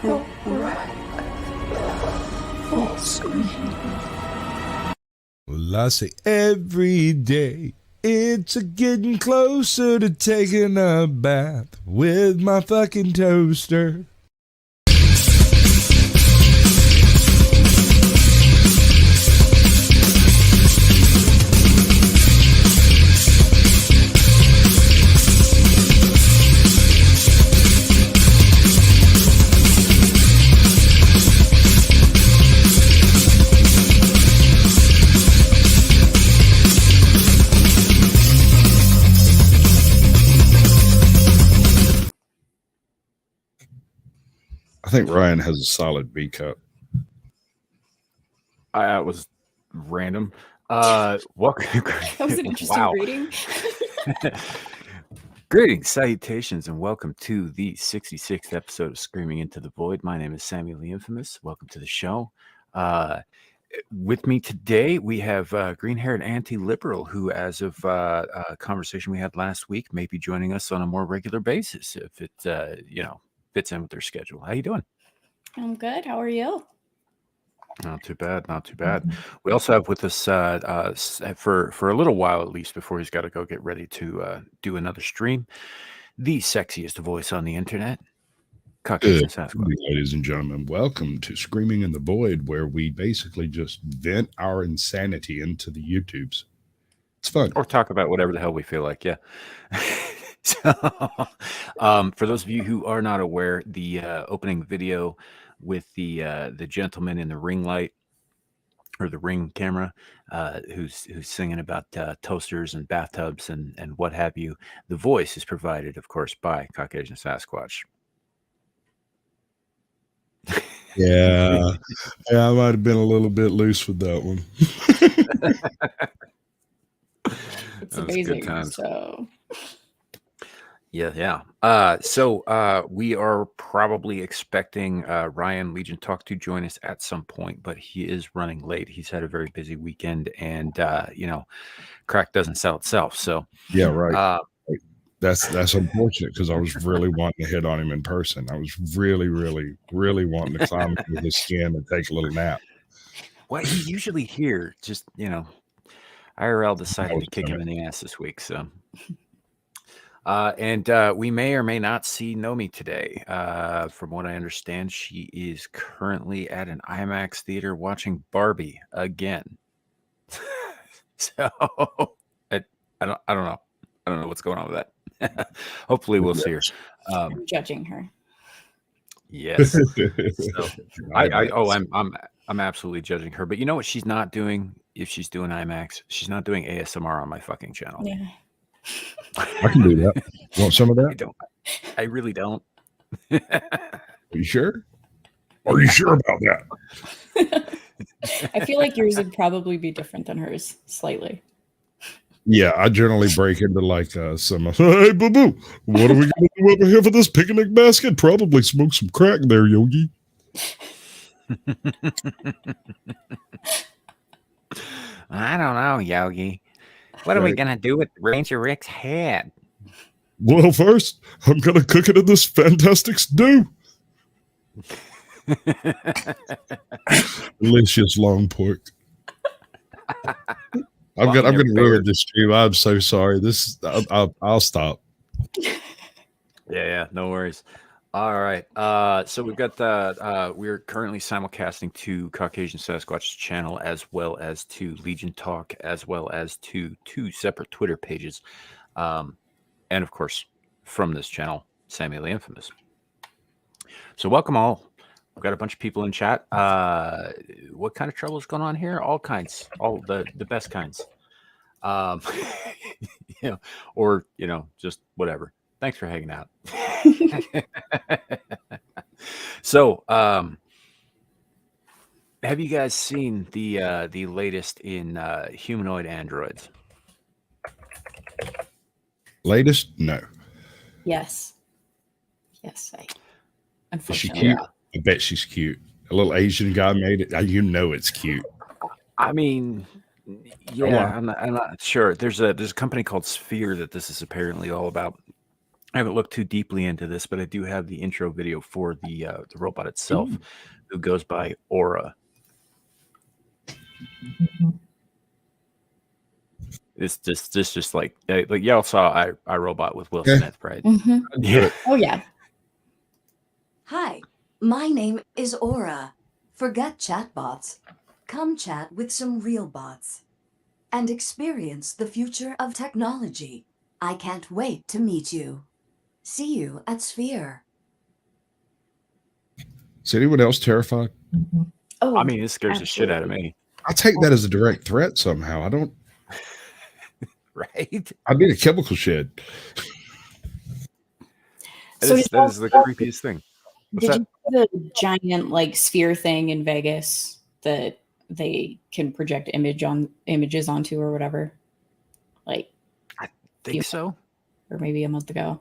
Well, I say every day it's a getting closer to taking a bath with my fucking toaster. I think Ryan has a solid B cup. It was random. Welcome. That was an interesting reading. Greetings, salutations, and welcome to the 66th episode of Screaming into the Void. My name is Samiel the Infamous. Welcome to the show. With me today, we have green-haired anti-liberal who, as of a conversation we had last week, may be joining us on a more regular basis if it, fits in with their schedule. How you doing? I'm good. How are you? Not too bad. Not too bad. We also have with us for a little while at least before he's got to go get ready to do another stream, the sexiest voice on the internet, Good, ladies and gentlemen. Welcome to Screaming in the Void, where we basically just vent our insanity into the YouTubes. It's fun. Or talk about whatever the hell we feel like. Yeah. So, for those of you who are not aware, the opening video with the gentleman in the ring light or the ring camera, who's singing about toasters and bathtubs and what have you, the voice is provided, of course, by Caucasian Sasquatch. Yeah, I might have been a little bit loose with that one. It's amazing. So. Yeah. So we are probably expecting Ryan Legion Talk to join us at some point, but he is running late. He's had a very busy weekend, and crack doesn't sell itself. So yeah, right. That's unfortunate because I was really wanting to hit on him in person. I was really wanting to climb into his skin and take a little nap. Well, he's usually here. Just IRL decided to kick him in the ass this week. So. And we may or may not see Nomi today. From what I understand, she is currently at an IMAX theater watching Barbie again. So I don't know. I don't know what's going on with that. Hopefully we'll see her. I'm judging her. Yes. So, I'm absolutely judging her. But you know what she's not doing if she's doing IMAX? She's not doing ASMR on my fucking channel. Yeah. I can do that. Want some of that? I really don't. Are you sure? Are you sure about that? I feel like yours would probably be different than hers, slightly. Yeah, I generally break into like some, hey, boo-boo, what are we going to do over here for this picnic basket? Probably smoke some crack there, Yogi. I don't know, Yogi. What are we going to do with Ranger Rick's head? Well, first, I'm going to cook it in this fantastic stew. Delicious long pork. I'm going to ruin this stream. I'm so sorry. I'll stop. Yeah, no worries. All right. So we've got we're currently simulcasting to Caucasian Sasquatch's channel, as well as to Legion Talk, as well as to 2 separate Twitter pages. And of course, from this channel, Samiel the Infamous. So welcome all. We've got a bunch of people in chat. What kind of trouble is going on here? All kinds, all the best kinds. Or just whatever. Thanks for hanging out. So, have you guys seen the latest in humanoid androids? Latest? No. Yes. Is she cute? I bet she's cute. A little Asian guy made it. It's cute. I mean, yeah, I'm not sure. There's a company called Sphere that this is apparently all about. I haven't looked too deeply into this, but I do have the intro video for the robot itself, who goes by Aura. It's just like y'all saw iRobot with Will Smith, right? Mhm. Yeah. Oh yeah. Hi, my name is Aura. Forget chatbots. Come chat with some real bots and experience the future of technology. I can't wait to meet you. See you at Sphere. Is anyone else terrified? Oh, I mean, it scares the shit out of me, I take that as a direct threat somehow. I don't. right? I'd be in a chemical shed. So That is the creepiest thing. What's did that? you see the giant like sphere thing in Vegas that they can project images onto or whatever? Like Think so? or maybe a month ago.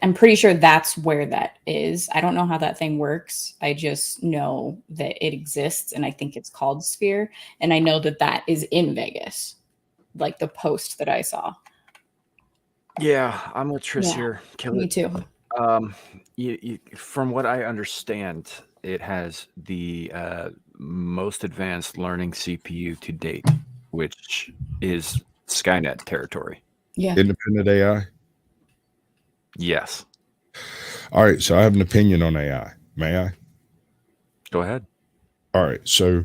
I'm pretty sure that's where that is. I don't know how that thing works. I just know that it exists, and I think it's called Sphere. And I know that that is in Vegas, like the post that I saw. Yeah, I'm with Tris Yeah, here. Kill Me it. too. From what I understand, it has the most advanced learning CPU to date, which is Skynet territory. Yeah. Independent AI. Yes. All right. So I have an opinion on AI. May I? Go ahead. All right. So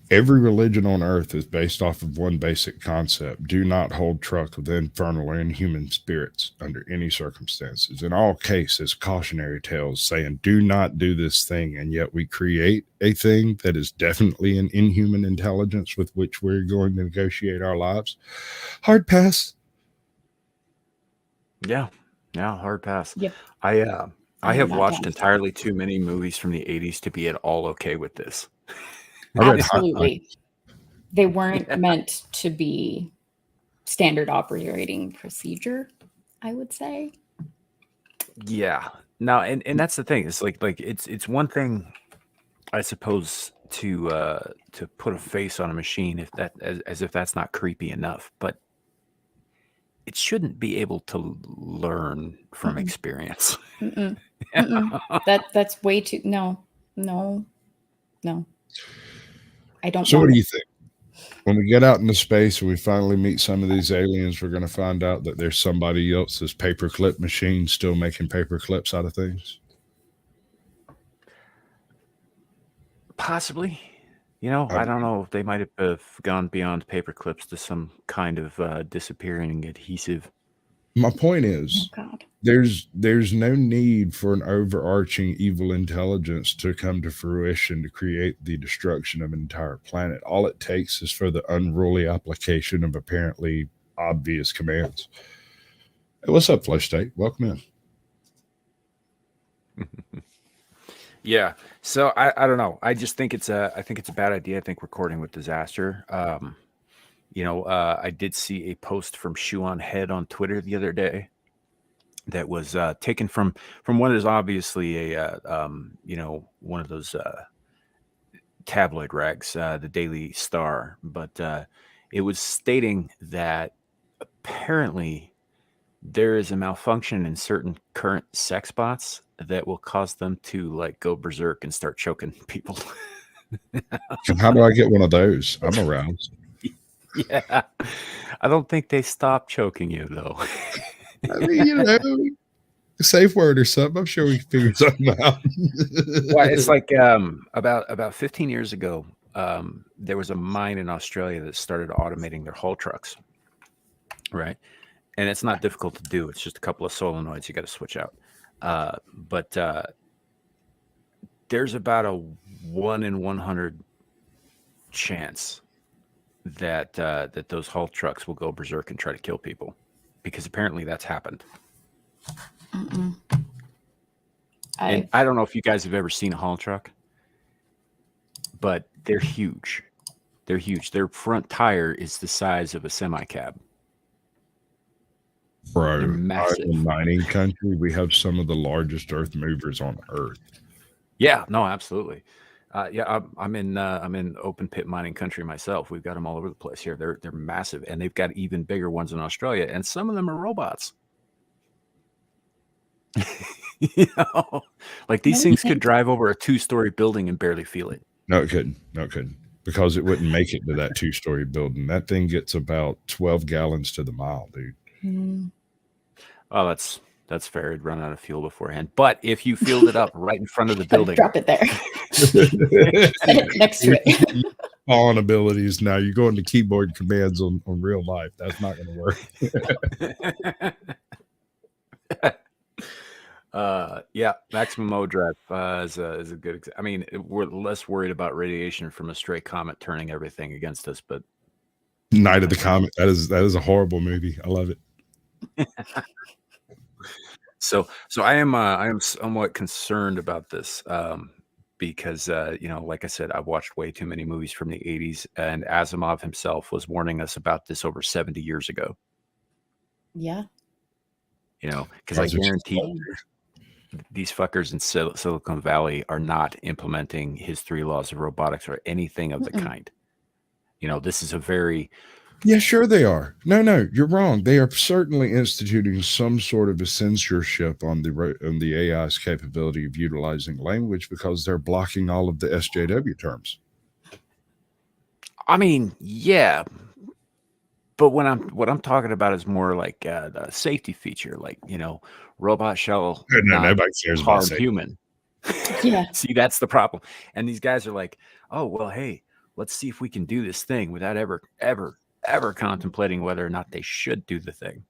every religion on earth is based off of one basic concept: do not hold truck with infernal or inhuman spirits under any circumstances. In all cases, cautionary tales saying do not do this thing, and yet we create a thing that is definitely an inhuman intelligence with which we're going to negotiate our lives. Hard pass. Yeah. Hard pass. Yep. I have not watched down. entirely too many movies from the 80s to be at all okay with this. I read Absolutely. They weren't Yeah. meant to be standard operating procedure, I would say. Yeah. Now, and that's the thing. It's like it's one thing, I suppose, to put a face on a machine if that as if that's not creepy enough, but it shouldn't be able to learn from Mm-mm. experience. Mm-mm. Mm-mm. That's way too no. I don't So what want do it. you think? When we get out into space and we finally meet some of these aliens, we're going to find out that there's somebody else's paperclip machine still making paper clips out of things. Possibly. I don't know. They might have gone beyond paper clips to some kind of disappearing adhesive. My point Oh is, God. there's no need for an overarching evil intelligence to come to fruition to create the destruction of an entire planet. All it takes is for the unruly application of apparently obvious commands. Hey, what's up, Flow State? Welcome in. Yeah. So I don't know. I just think it's a bad idea. I think we're courting with disaster. I did see a post from Shoe on Head on Twitter the other day that was taken from what is obviously a one of those tabloid rags, the Daily Star, but it was stating that apparently there is a malfunction in certain current sex bots that will cause them to like go berserk and start choking people. How do I get one of those? I'm aroused. Yeah, I don't think they stop choking you though. I mean, a safe word or something. I'm sure we can figure something out. Well, it's like about 15 years ago, there was a mine in Australia that started automating their haul trucks, right? And it's not difficult to do. It's just a couple of solenoids you got to switch out. But there's about a 1 in 100 chance that that those haul trucks will go berserk and try to kill people, because apparently that's happened. Mm-mm. And I don't know if you guys have ever seen a haul truck, but they're huge. They're huge. Their front tire is the size of a semi cab. Bro, massive. in mining country, we have some of the largest earth movers on earth. Yeah, no, absolutely. I'm in open pit mining country myself. We've got them all over the place here. They're massive, and they've got even bigger ones in Australia, and some of them are robots. You know, like these things could drive over a 2-story building and barely feel it. No, it couldn't. No, it couldn't. Because it wouldn't make it to that 2-story building. That thing gets about 12 gallons to the mile, dude. Oh, that's fair. It'd run out of fuel beforehand. But if you filled it up right in front of the building, Drop it there. Set it next to it. On abilities now, you go into keyboard commands on real life. That's not going to work. Yeah, maximum overdrive is a good. I mean, we're less worried about radiation from a stray comet turning everything against us, but Night of the Comet. That is a horrible movie. I love it. So I am somewhat concerned about this because like I said, I've watched way too many movies from the 80s, and Asimov himself was warning us about this over 70 years ago. Yeah. Because I guarantee these fuckers in Silicon Valley are not implementing his 3 laws of robotics or anything of the kind. This is a very... Yeah, sure they are. No, you're wrong. They are certainly instituting some sort of a censorship on the AI's capability of utilizing language because they're blocking all of the SJW terms. I mean, yeah, but what I'm talking about is more like the safety feature, like robot shall nobody cares about harm safety. human. Yeah. See, that's the problem. And these guys are like, oh well, hey, let's see if we can do this thing without ever contemplating whether or not they should do the thing.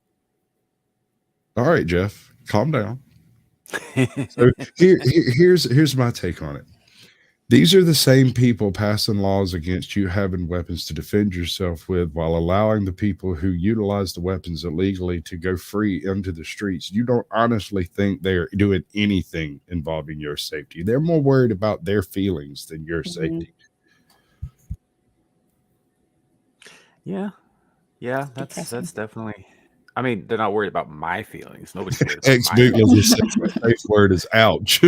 All right, Jeff, calm down. So here's my take on it. These are the same people passing laws against you having weapons to defend yourself with while allowing the people who utilize the weapons illegally to go free into the streets. You don't honestly think they're doing anything involving your safety. They're more worried about their feelings than your safety. Yeah, that's definitely. I mean, they're not worried about my feelings. Nobody's worried about my feelings. My safe word is ouch.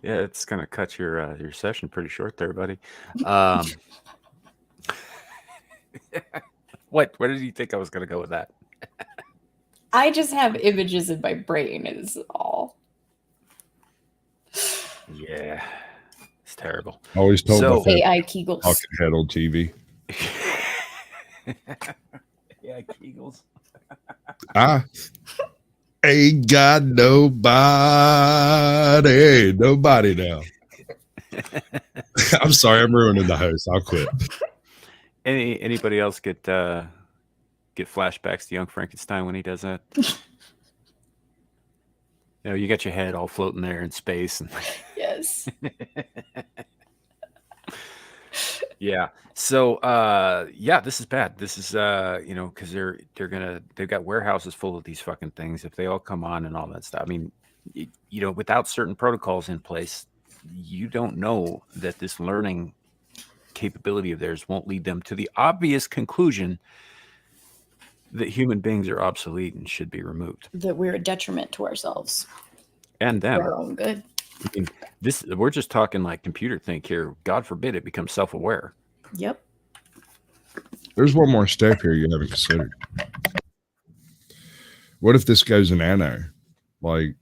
Yeah, it's gonna cut your session pretty short there, buddy. Where did you think I was gonna go with that? I just have images in my brain is all. Yeah. It's terrible. Always told So- my AI Kegels. talking head on TV. Yeah, Kegels. I ain't got nobody now. I'm sorry, I'm ruining the host. I'll quit. Anybody else get flashbacks to young Frankenstein when he does that? You got your head all floating there in space and Yes. yeah. So this is bad. This is because they've got warehouses full of these fucking things. If they all come on and all that stuff, I mean, without certain protocols in place, you don't know that this learning capability of theirs won't lead them to the obvious conclusion that human beings are obsolete and should be removed. That we're a detriment to ourselves. And them. For our own good. I mean, we're just talking like computer think here. God forbid it becomes self-aware. Yep. There's one more step here you haven't considered. What if this goes nano? Like,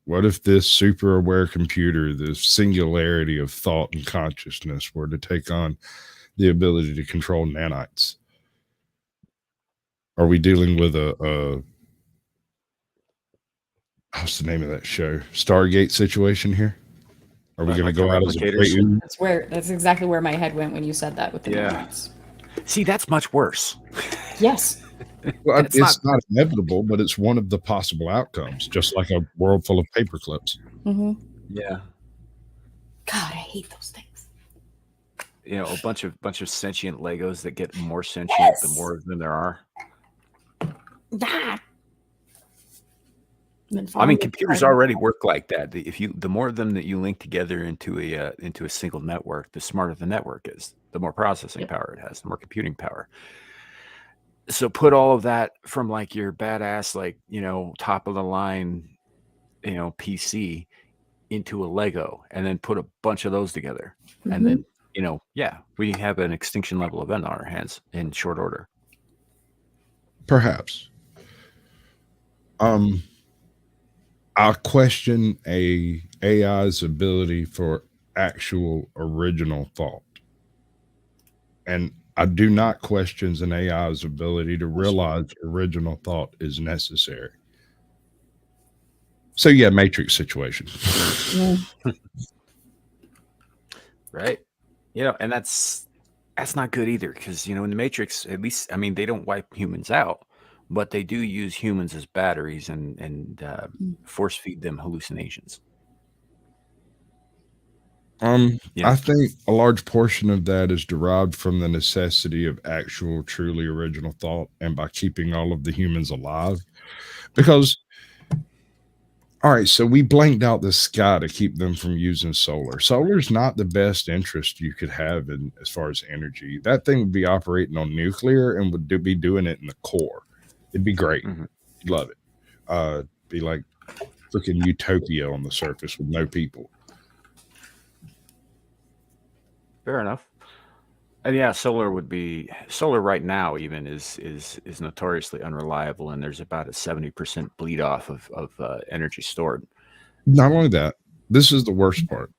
what if this super aware computer, this singularity of thought and consciousness, were to take on the ability to control nanites? Are we dealing with a what's the name of that show? Stargate situation here? Are we going to go out as a great? That's exactly where my head went when you said that with the nanites. See, that's much worse. Yes. Well, it's not inevitable, but it's one of the possible outcomes, just like a world full of paper clips. Mm-hmm. Yeah. God, I hate those things. A bunch of sentient Legos that get more sentient the more of them there are. Ah. I mean, computers already work like that. The more of them that you link together into a single network, the smarter the network is. The more processing power it has, the more computing power. So put all of that from like your badass, like top of the line, PC into a Lego, and then put a bunch of those together, and then we have an extinction level event on our hands in short order. Perhaps. I question a AI's ability for actual original thought. And I do not question an AI's ability to realize original thought is necessary. So yeah, Matrix situation. Right. You know, and that's not good either, because in the Matrix, at least, I mean, they don't wipe humans out, but they do use humans as batteries and force feed them hallucinations. I think a large portion of that is derived from the necessity of actual, truly original thought, and by keeping all of the humans alive. Because, all right, so we blanked out the sky to keep them from using solar. Solar's not the best interest you could have in as far as energy. That thing would be operating on nuclear and would be doing it in the core. It'd be great. You'd love it. Be like freaking utopia on the surface with no people. Fair enough. And yeah, solar right now even is notoriously unreliable, and there's about a 70% bleed off of energy stored. Not only that, this is the worst part.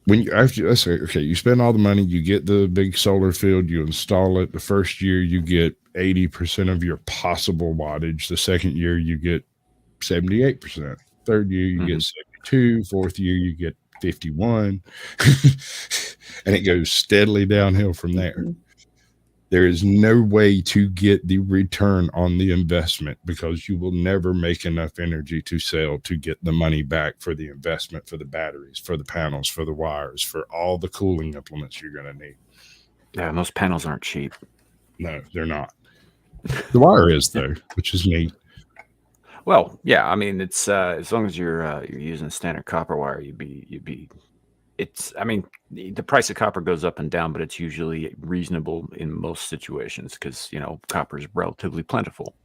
When you let's say, okay, you spend all the money, you get the big solar field, you install it. The first year you get 80% of your possible wattage. The second year you get 78%. Third year you get 72. Fourth year you get 51. And it goes steadily downhill from there. There is no way to get the return on the investment, because you will never make enough energy to sell to get the money back for the investment, for the batteries, for the panels, for the wires, for all the cooling implements you're going to need. Yeah, and those panels aren't cheap. No, they're not. The wire is, though, which is neat. Well, yeah, I mean, it's as long as you're using standard copper wire, I mean, the price of copper goes up and down, but it's usually reasonable in most situations because, copper is relatively plentiful.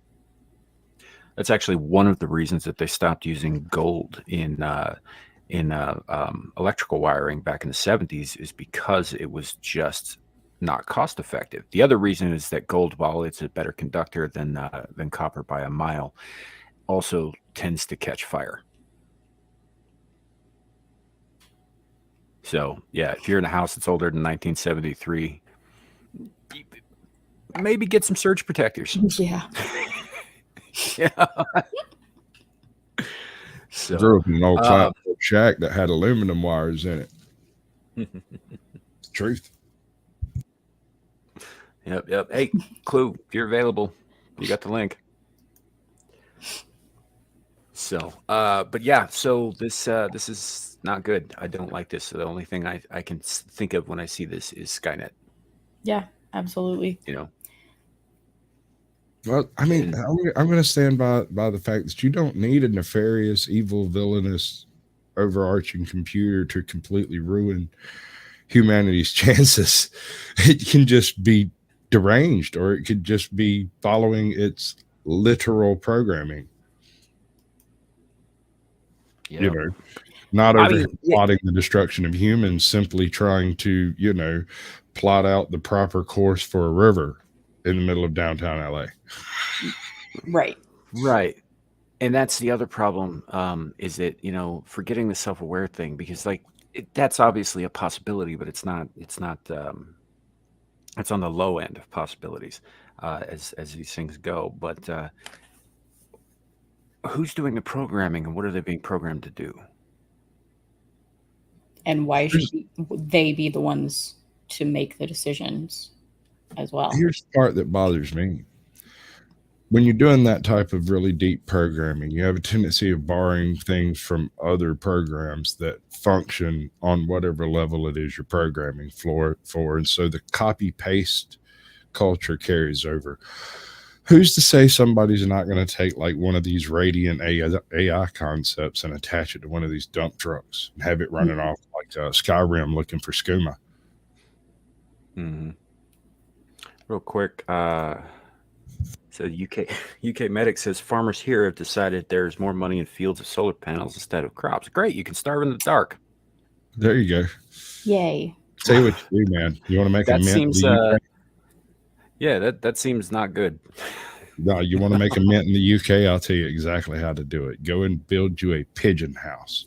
That's actually one of the reasons that they stopped using gold in electrical wiring back in the 70s, is because it was just not cost effective. The other reason is that gold, while it's a better conductor than copper by a mile, also tends to catch fire. So, yeah, if you're in a house that's older than 1973, maybe get some surge protectors. Yeah. Yeah. So, grew up in an old clapboard shack that had aluminum wires in it. It's the truth. Yep. Hey, Clue, if you're available, you got the link. So, but yeah, so this is not good. I don't like this. So the only thing I can think of when I see this is Skynet. Yeah, absolutely. Well, I mean, I'm going to stand by the fact that you don't need a nefarious, evil, villainous, overarching computer to completely ruin humanity's chances. It can just be deranged, or it could just be following its literal programming. Yep. Not plotting the destruction of humans, simply trying to, plot out the proper course for a river in the middle of downtown LA. Right. And that's the other problem, is that, forgetting the self-aware thing, because that's obviously a possibility, but it's not, it's on the low end of possibilities, as these things go. But who's doing the programming, and what are they being programmed to do? And why should they be the ones to make the decisions as well? Here's the part that bothers me. When you're doing that type of really deep programming, you have a tendency of borrowing things from other programs that function on whatever level it is you're programming for. And so the copy paste culture carries over. Who's to say somebody's not going to take like one of these radiant AI concepts and attach it to one of these dump trucks and have it running off like Skyrim looking for skooma? Real quick, so UK Medic says farmers here have decided there's more money in fields of solar panels instead of crops. Great, you can starve in the dark. There you go. Yay. Say what you do, man. You want to make That a mint? seems Yeah, that seems not good. No, you want to make a mint in the UK? I'll tell you exactly how to do it. Go and build you a pigeon house.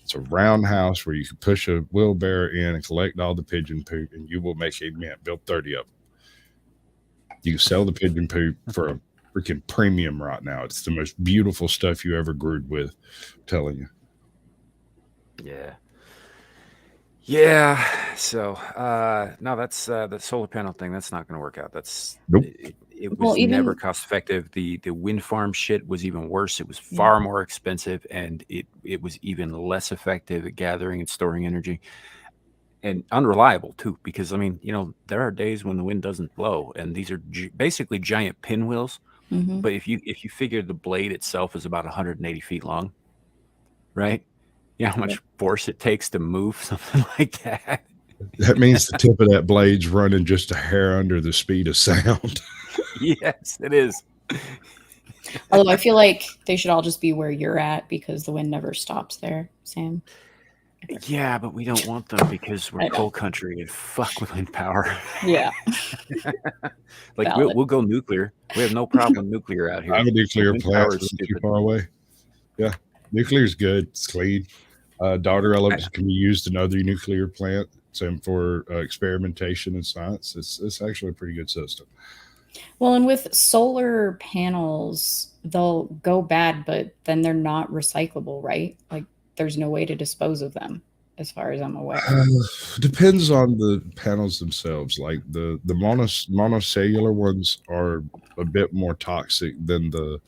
It's a round house where you can push a wheelbarrow in and collect all the pigeon poop, and you will make a mint. Build 30 of them. You can sell the pigeon poop for a freaking premium right now. It's the most beautiful stuff you ever grewed with. I'm telling you. Yeah. Yeah. So no, that's the solar panel thing. That's not going to work out. That's Nope. It was Well, even- never cost effective. The wind farm shit was even worse. It was far more expensive, and it was even less effective at gathering and storing energy, and unreliable too. Because I mean, there are days when the wind doesn't blow, and these are basically giant pinwheels. Mhm. But if you figure the blade itself is about 180 feet long, right? You know how much force it takes to move something like that. That means the tip of that blade's running just a hair under the speed of sound. Yes, it is. Although I feel like they should all just be where you're at because the wind never stops there, Sam. Yeah, but we don't want them because I we're know. coal country and fuck with wind power. Yeah. Like Valid. we'll go nuclear. We have no problem with nuclear out here. I have a nuclear Wind plant power is too stupid. far away. Yeah, nuclear's good. It's clean. Daughter elements can be used in other nuclear plant. Same for experimentation and science. It's actually a pretty good system. Well, and with solar panels, they'll go bad, but then they're not recyclable, right? Like there's no way to dispose of them, as far as I'm aware. Depends on the panels themselves. Like the monocellular ones are a bit more toxic than the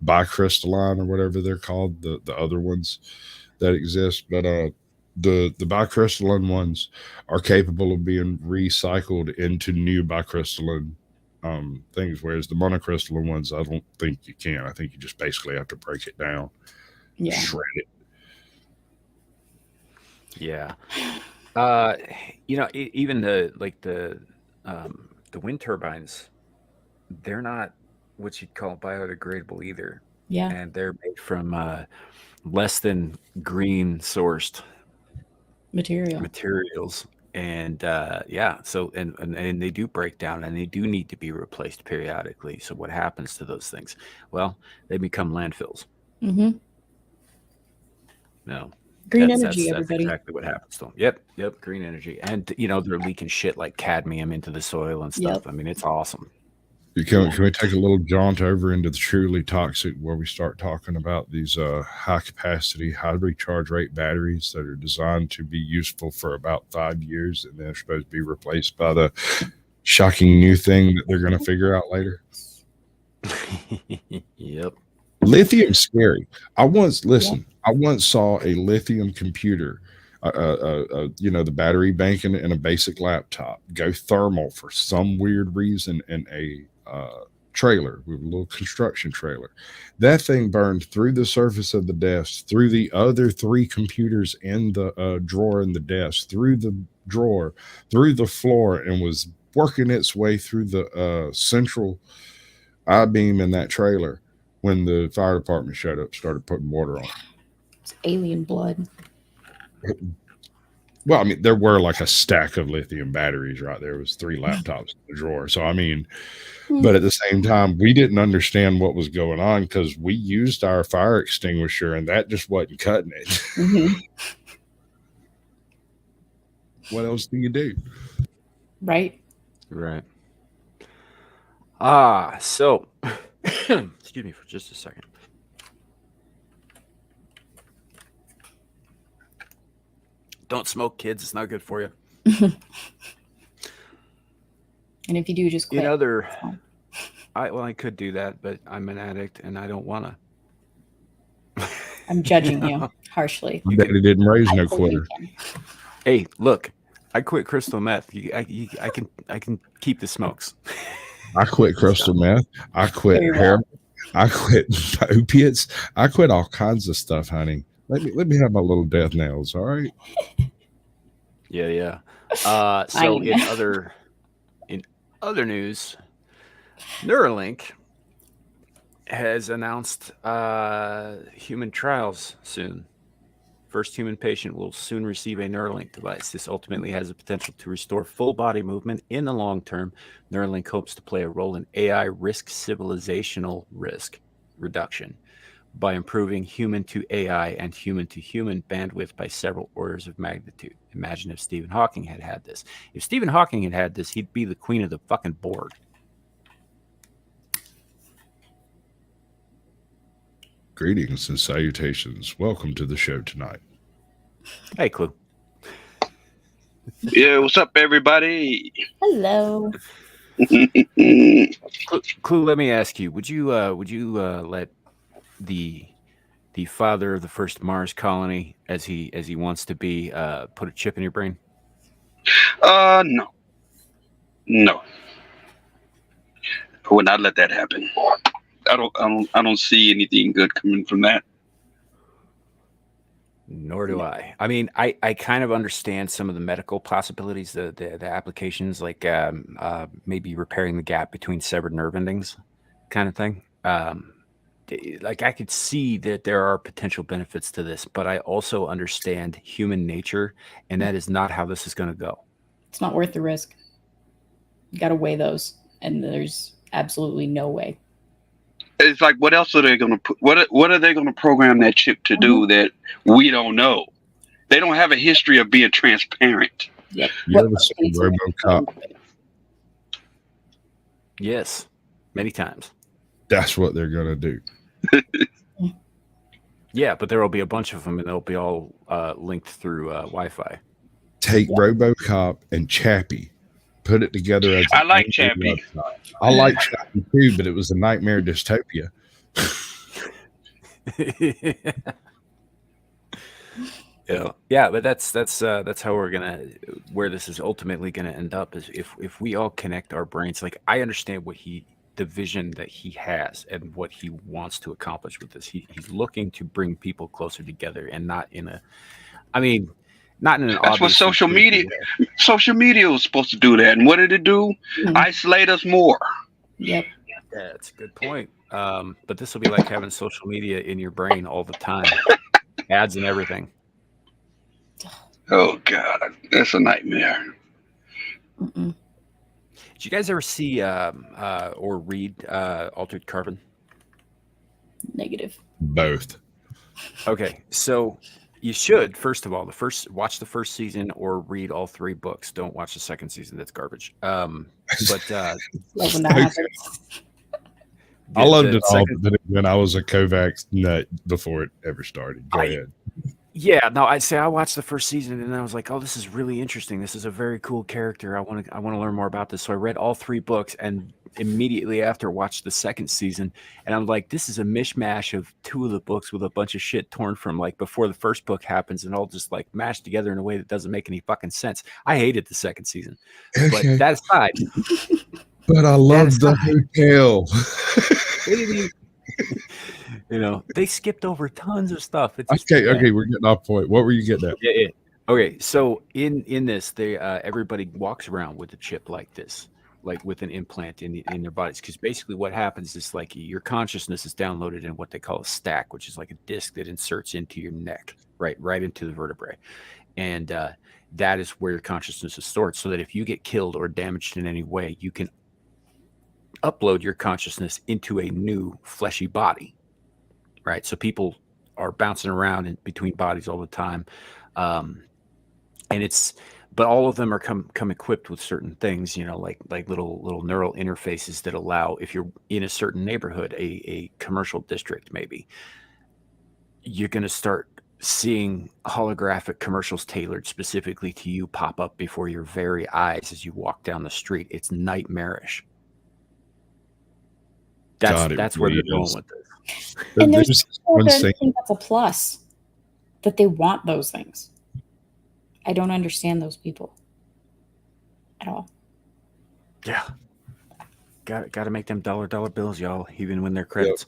bicrystalline or whatever they're called. The other ones that exist, but the bicrystalline ones are capable of being recycled into new bicrystalline things, whereas the monocrystalline ones, I don't think you can. I think you just basically have to break it down, Yeah. shred it. Yeah. Even the wind turbines, they're not what you'd call biodegradable either. Yeah. And they're made from less than green sourced materials. And so and they do break down and they do need to be replaced periodically. So what happens to those things? Well, they become landfills. Mm-hmm. No. Green energy, everybody. That's exactly what happens to them. Yep, green energy. And they're leaking shit like cadmium into the soil and stuff. Yep. I mean, it's awesome. Can we take a little jaunt over into the truly toxic, where we start talking about these high capacity, high recharge rate batteries that are designed to be useful for about 5 years, and they're supposed to be replaced by the shocking new thing that they're going to figure out later? Yep. Lithium's scary. I once saw a lithium computer, the battery bank in a basic laptop, go thermal for some weird reason in a trailer, with a little construction trailer. That thing burned through the surface of the desk, through the other 3 computers in the drawer in the desk, through the drawer, through the floor, and was working its way through the central I-beam in that trailer when the fire department showed up, started putting water on it. It's alien blood. Well, I mean, there were like a stack of lithium batteries, right? There was 3 laptops in the drawer. So, I mean, but at the same time, we didn't understand what was going on because we used our fire extinguisher and that just wasn't cutting it. Mm-hmm. What else do you do? Right. So excuse me for just a second. Don't smoke, kids. It's not good for you. And if you do, just quit. I could do that, but I'm an addict and I don't want to. I'm judging you harshly. Daddy didn't raise no quitter. Hey, look, I quit crystal meth. I can keep the smokes. I quit crystal meth. I quit heroin. I quit opiates. I quit all kinds of stuff, honey. Let me have my little death nails, all right? Yeah. So in other news, Neuralink has announced human trials soon. First human patient will soon receive a Neuralink device. This ultimately has the potential to restore full body movement in the long term. Neuralink hopes to play a role in AI civilizational risk reduction by improving human to AI and human to human bandwidth by several orders of magnitude. Imagine if Stephen Hawking had this. If Stephen Hawking had this, he'd be the queen of the fucking board. Greetings and salutations. Welcome to the show tonight. Hey, Clue. Yeah, what's up, everybody? Hello. Clue, let me ask you: Would you let the father of the first Mars colony, as he wants to be, put a chip in your brain? No. I would not let that happen. I don't see anything good coming from that. Nor do I. I mean, I kind of understand some of the medical possibilities, the applications, like maybe repairing the gap between severed nerve endings, kind of thing. Like I could see that there are potential benefits to this, but I also understand human nature, and that is not how this is going to go. It's not worth the risk. You got to weigh those, and there's absolutely no way. It's like, what else are they going to put? What are they going to program that chip to do that we don't know? They don't have a history of being transparent. Yep. You ever seen RoboCop? Yes, many times. That's what they're going to do. Yeah, but there will be a bunch of them, and they'll be all linked through Wi-Fi. Take RoboCop and Chappie, put it together as I like Chappie. I like Chappie too, but it was a nightmare dystopia. Yeah, but that's how where this is ultimately gonna end up, is if we all connect our brains. Like, I understand the vision that he has and what he wants to accomplish with this. He's looking to bring people closer together, and not in an That's what social media was supposed to do that. And what did it do? Mhm. Isolate us more. Yep. Yeah, that's a good point. But this will be like having social media in your brain all the time, ads and everything. Oh God, that's a nightmare. Mm-mm. Did you guys ever see or read Altered Carbon? Negative. Both. Okay, so you should, first of all, watch the first season or read all 3 books. Don't watch the second season; that's garbage. Love when that happens. I loved it all, but then I was a Kovacs nut before it ever started. Go ahead. Yeah, no, I watched the first season and I was like, oh, this is really interesting. This is a very cool character. I want to learn more about this. So I read all 3 books, and immediately after watched the second season, and I'm like, this is a mishmash of 2 of the books with a bunch of shit torn from like before the first book happens, and all just like mashed together in a way that doesn't make any fucking sense. I hated the second season. Okay. But that aside, but I love the hotel. They skipped over tons of stuff. Okay, we're getting off point. What were you getting at? Yeah. Okay, so in this, they everybody walks around with a chip like this, like with an implant in their bodies, because basically what happens is like your consciousness is downloaded in what they call a stack, which is like a disc that inserts into your neck, right into the vertebrae, and that is where your consciousness is stored. So that if you get killed or damaged in any way, you can upload your consciousness into a new fleshy body. Right, so people are bouncing around in between bodies all the time, but all of them are come equipped with certain things, like little neural interfaces that allow, if you're in a certain neighborhood, a commercial district, maybe you're going to start seeing holographic commercials tailored specifically to you pop up before your very eyes as you walk down the street. It's nightmarish. That's where they're going with this. And there's people that think that's a plus, that they want those things. I don't understand those people at all. Yeah. Got to make them dollar bills, y'all, even when they're credits.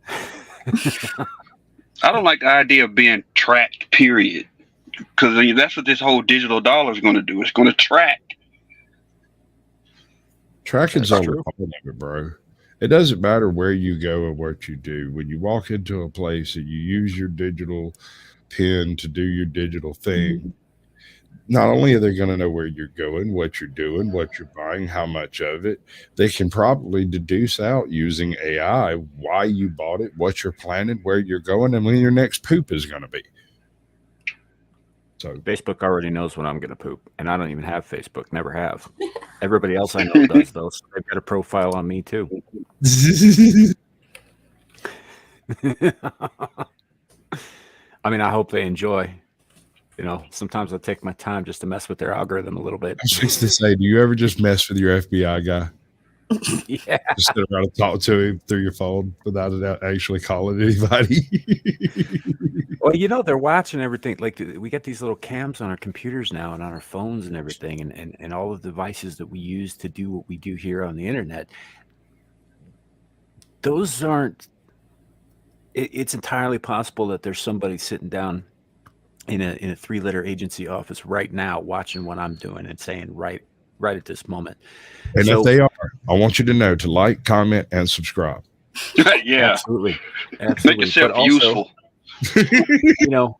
Yep. I don't like the idea of being tracked, period. Because that's what this whole digital dollar is going to do. It's going to track. Tracking's all part of it, bro. It doesn't matter where you go or what you do. When you walk into a place and you use your digital pen to do your digital thing, not only are they going to know where you're going, what you're doing, what you're buying, how much of it, they can probably deduce out using AI why you bought it, what you're planning, where you're going, and when your next poop is going to be. So Facebook already knows when I'm going to poop, and I don't even have Facebook. Never have. Everybody else I know does, though. So they've got a profile on me too. I mean, I hope they enjoy. You know, sometimes I take my time just to mess with their algorithm a little bit. I was just to say, do you ever just mess with your FBI guy? Yeah. Just sit around and talk to him through your phone without it actually calling anybody? Well, you know, they're watching everything. Like, we get these little cams on our computers now and on our phones and everything, and all the devices that we use to do what we do here on the internet. Those aren't. It's entirely possible that there's somebody sitting down in a 3-letter agency office right now watching what I'm doing and saying right at this moment. And so, if they are, I want you to know to like, comment, and subscribe. Yeah, absolutely. Make yourself useful. You know,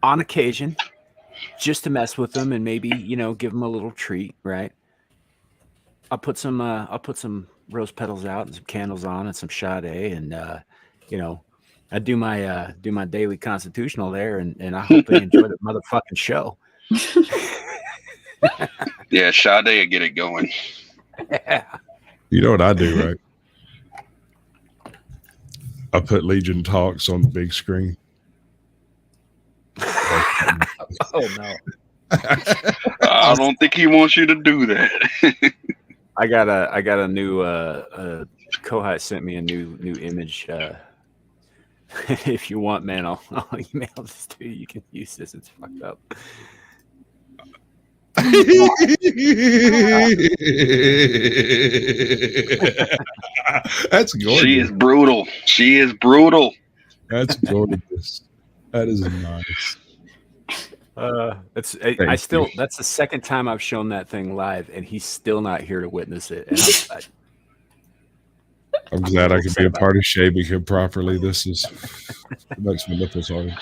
on occasion, just to mess with them and maybe, you know, give them a little treat, right? I'll put some rose petals out and some candles on and some Sade, and you know, I do my daily constitutional there, and I hope they enjoy the motherfucking show. Yeah, Sade will get it going. Yeah. You know what I do, right? I put Legion Talks on the big screen. Oh no! I don't think he wants you to do that. I got a new Cohost sent me a new image. If you want, man, I'll email this to you. You can use this. It's fucked up. That's gorgeous. She is brutal. She is brutal. That's gorgeous. That is nice. That's the second time I've shown that thing live, and he's still not here to witness it. And I'm glad I can be a part of shaping him properly. This makes my nipples hard.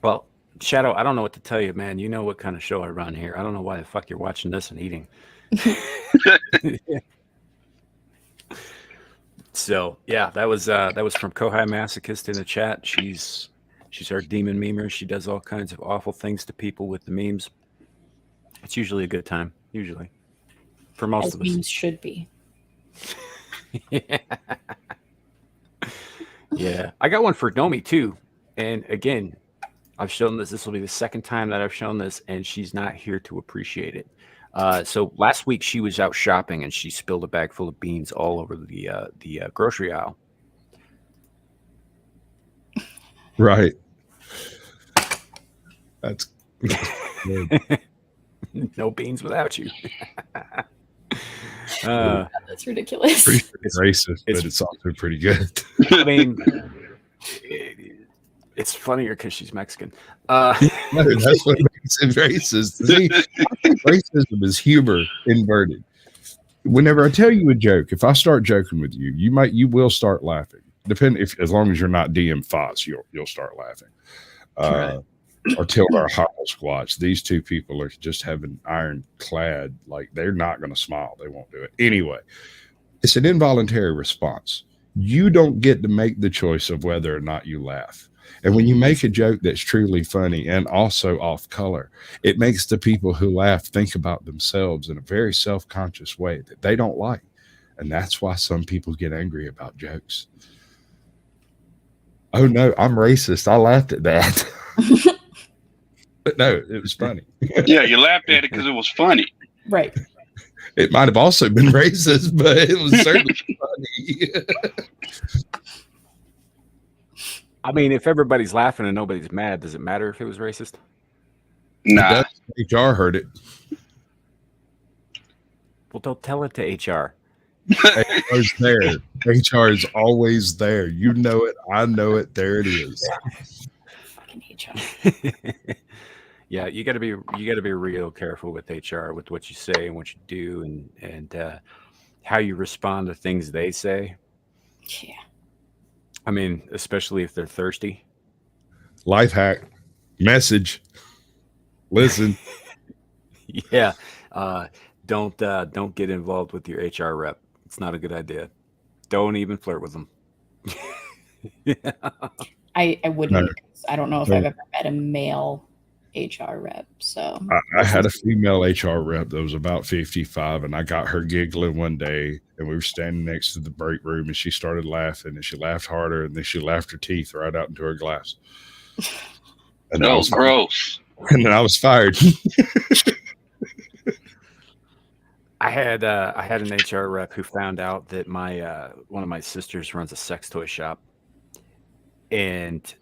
Well, Shadow, I don't know what to tell you, man. You know what kind of show I run here. I don't know why the fuck you're watching this and eating. So yeah, that was from Kohai Masochist in the chat. She's our demon memer. She does all kinds of awful things to people with the memes. It's usually a good time. Usually, for most As of us, memes should be. Yeah, I got one for Nomi too. And again, I've shown this. This will be the second time that I've shown this, and she's not here to appreciate it. So last week she was out shopping and she spilled a bag full of beans all over the grocery aisle. Right. That's good. No beans without you. That's ridiculous. It's racist, but it's also pretty good. I mean, it's funnier because she's Mexican. No, that's what makes it racist. See, racism is humor inverted. Whenever I tell you a joke, if I start joking with you, you will start laughing. As long as you're not DM Foss, you'll start laughing. Right. Or Tildar Hobble Squatch. These two people are just having ironclad, like they're not going to smile. They won't do it. Anyway, it's an involuntary response. You don't get to make the choice of whether or not you laugh. And when you make a joke that's truly funny and also off color, it makes the people who laugh think about themselves in a very self-conscious way that they don't like. And that's why some people get angry about jokes. Oh no, I'm racist. I laughed at that. But no, it was funny. Yeah, you laughed at it because it was funny. Right. It might have also been racist, but it was certainly funny. I mean, if everybody's laughing and nobody's mad, does it matter if it was racist? Nah. HR heard it. Well, don't tell it to HR. HR's there. HR is always there. You know it. I know it. There it is. Fucking HR. Yeah, you got to be real careful with HR, with what you say and what you do, and how you respond to things they say. Yeah. I mean, especially if they're thirsty. Life hack. Message. Listen. Yeah. Don't get involved with your HR rep. It's not a good idea. Don't even flirt with them. Yeah. I wouldn't. No. I don't know if No. I've ever met a male HR rep. So I had a female HR rep that was about 55, and I got her giggling one day, and we were standing next to the break room, and she started laughing, and she laughed harder, and then she laughed her teeth right out into her glass. And Oh, gross. And then I was fired. I had an HR rep who found out that my one of my sisters runs a sex toy shop, and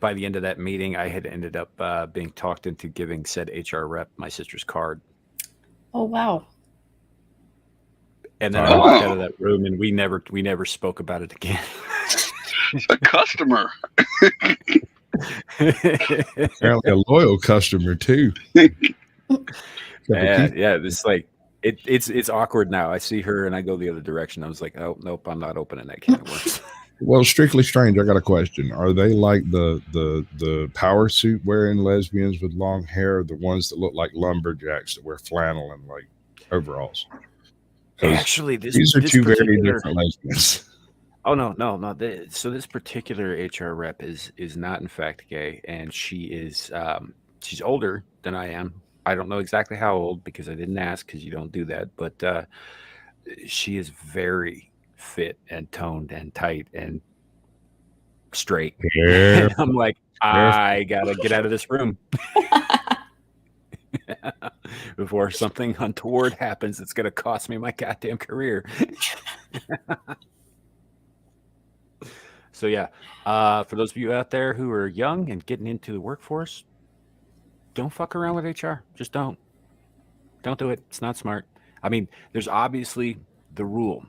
by the end of that meeting, I had ended up being talked into giving said HR rep my sister's card. Oh wow! And then I walked out of that room, and we never spoke about it again. A customer. Apparently a loyal customer too. Yeah, it's like it's awkward now. I see her and I go the other direction. I was like, oh nope, I'm not opening that can of worms. Well, Strictly Strange, I got a question. Are they like the power suit wearing lesbians with long hair, or the ones that look like lumberjacks that wear flannel and like overalls? Actually, these are two very different lesbians. Oh no. So this particular HR rep is not in fact gay, and she is she's older than I am. I don't know exactly how old because I didn't ask, because you don't do that. But she is very fit and toned and tight and straight. Yeah. I'm like, I gotta get out of this room before something untoward happens. It's gonna cost me my goddamn career. So yeah, for those of you out there who are young and getting into the workforce, don't fuck around with HR. Just don't do it. It's not smart. I mean, there's obviously the rule.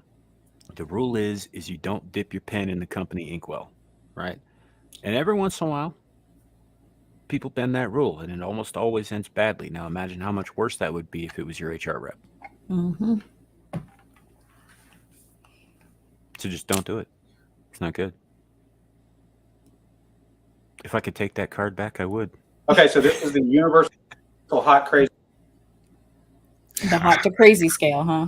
The rule is you don't dip your pen in the company inkwell, right? And every once in a while, people bend that rule, and it almost always ends badly. Now imagine how much worse that would be if it was your HR rep. Mm-hmm. So just don't do it. It's not good. If I could take that card back, I would. Okay, so this is the universal hot crazy. The hot to crazy scale, huh?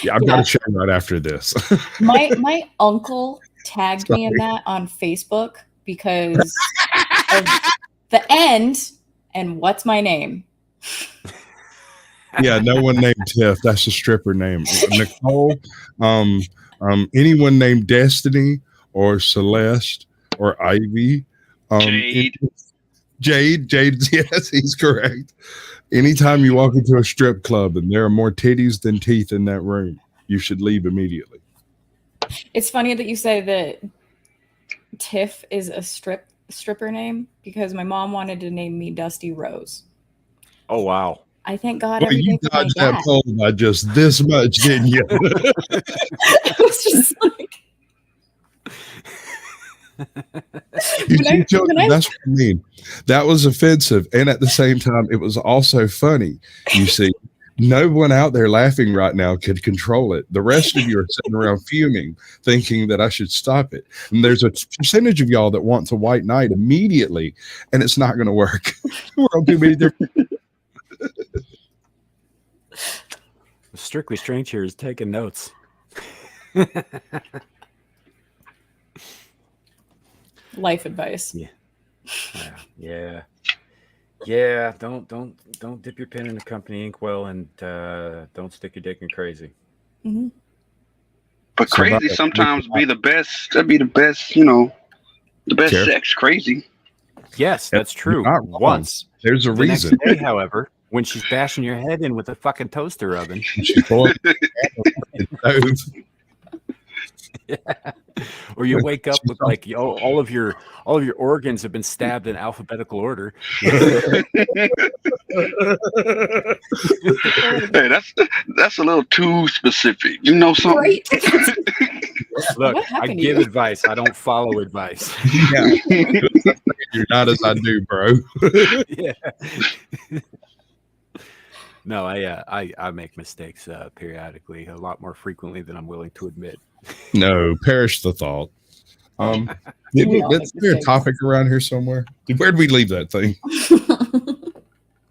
Yeah, I've got a show right after this. My uncle tagged me in that on Facebook because of the end and what's my name. Yeah, no one named Tiff. That's a stripper name. Nicole, anyone named Destiny or Celeste or Ivy. Jade, yes, he's correct. Anytime you walk into a strip club and there are more titties than teeth in that room, you should leave immediately. It's funny that you say that Tiff is a stripper name, because my mom wanted to name me Dusty Rose. Oh wow! I thank God. Well, you dodged that pole by just this much, didn't you? It was just like. That's what I mean. That was offensive, and at the same time, it was also funny. You see, no one out there laughing right now could control it. The rest of you are sitting around fuming, thinking that I should stop it. And there's a percentage of y'all that wants a white knight immediately, and it's not going to work. We're on too many different. Strictly Strange here is taking notes. Life advice. Yeah. Don't dip your pen in the company inkwell, and don't stick your dick in crazy. Mm-hmm. But crazy sometimes be the best. That'd be the best, the best sex. Crazy. Yes, that's true. Once. There's a the reason. Next day, however, when she's bashing your head in with a fucking toaster oven. Yeah. Or you wake up with like all of your organs have been stabbed in alphabetical order. Hey, that's a little too specific. You know something? Right. Look, I give advice. I don't follow advice. Yeah. You're not as I do, bro. Yeah. No, I make mistakes periodically, a lot more frequently than I'm willing to admit. No, perish the thought. We all make Is there a mistakes. topic around here somewhere? Where did we leave that thing?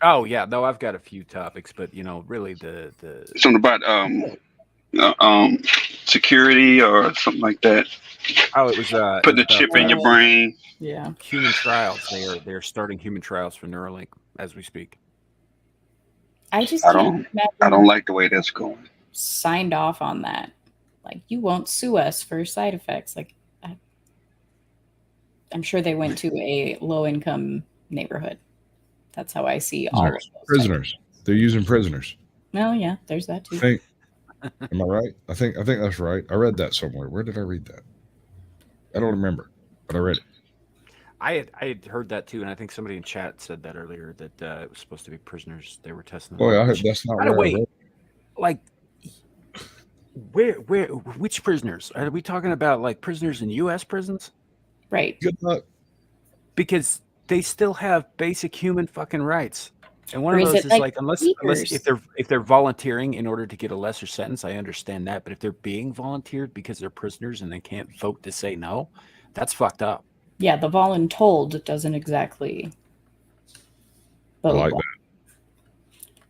Oh yeah, no, I've got a few topics, but really the Something about security or something like that. it was Putting a chip in your brain. Yeah. human trials. They're starting human trials for Neuralink as we speak. I just I can't don't imagine like the way that's going. signed off on that. Like, you won't sue us for side effects. Like, I'm sure they went to a low-income neighborhood. That's how I see all of those Prisoners. They're using prisoners. No, yeah, there's that too. Am I right? I think that's right. I read that somewhere. Where did I read that? I don't remember, but I read it. I had heard that too, and I think somebody in chat said that earlier that it was supposed to be prisoners they were testing. Boy, that's not By the where I way, read it. like which prisoners are we talking about? Like prisoners in U.S. prisons? Right. Good luck. Because they still have basic human fucking rights, and one Or of is those it is like unless speakers? if they're volunteering in order to get a lesser sentence, I understand that. But if they're being volunteered because they're prisoners and they can't vote to say no, that's fucked up. Yeah, the voluntold doesn't exactly I bode like well.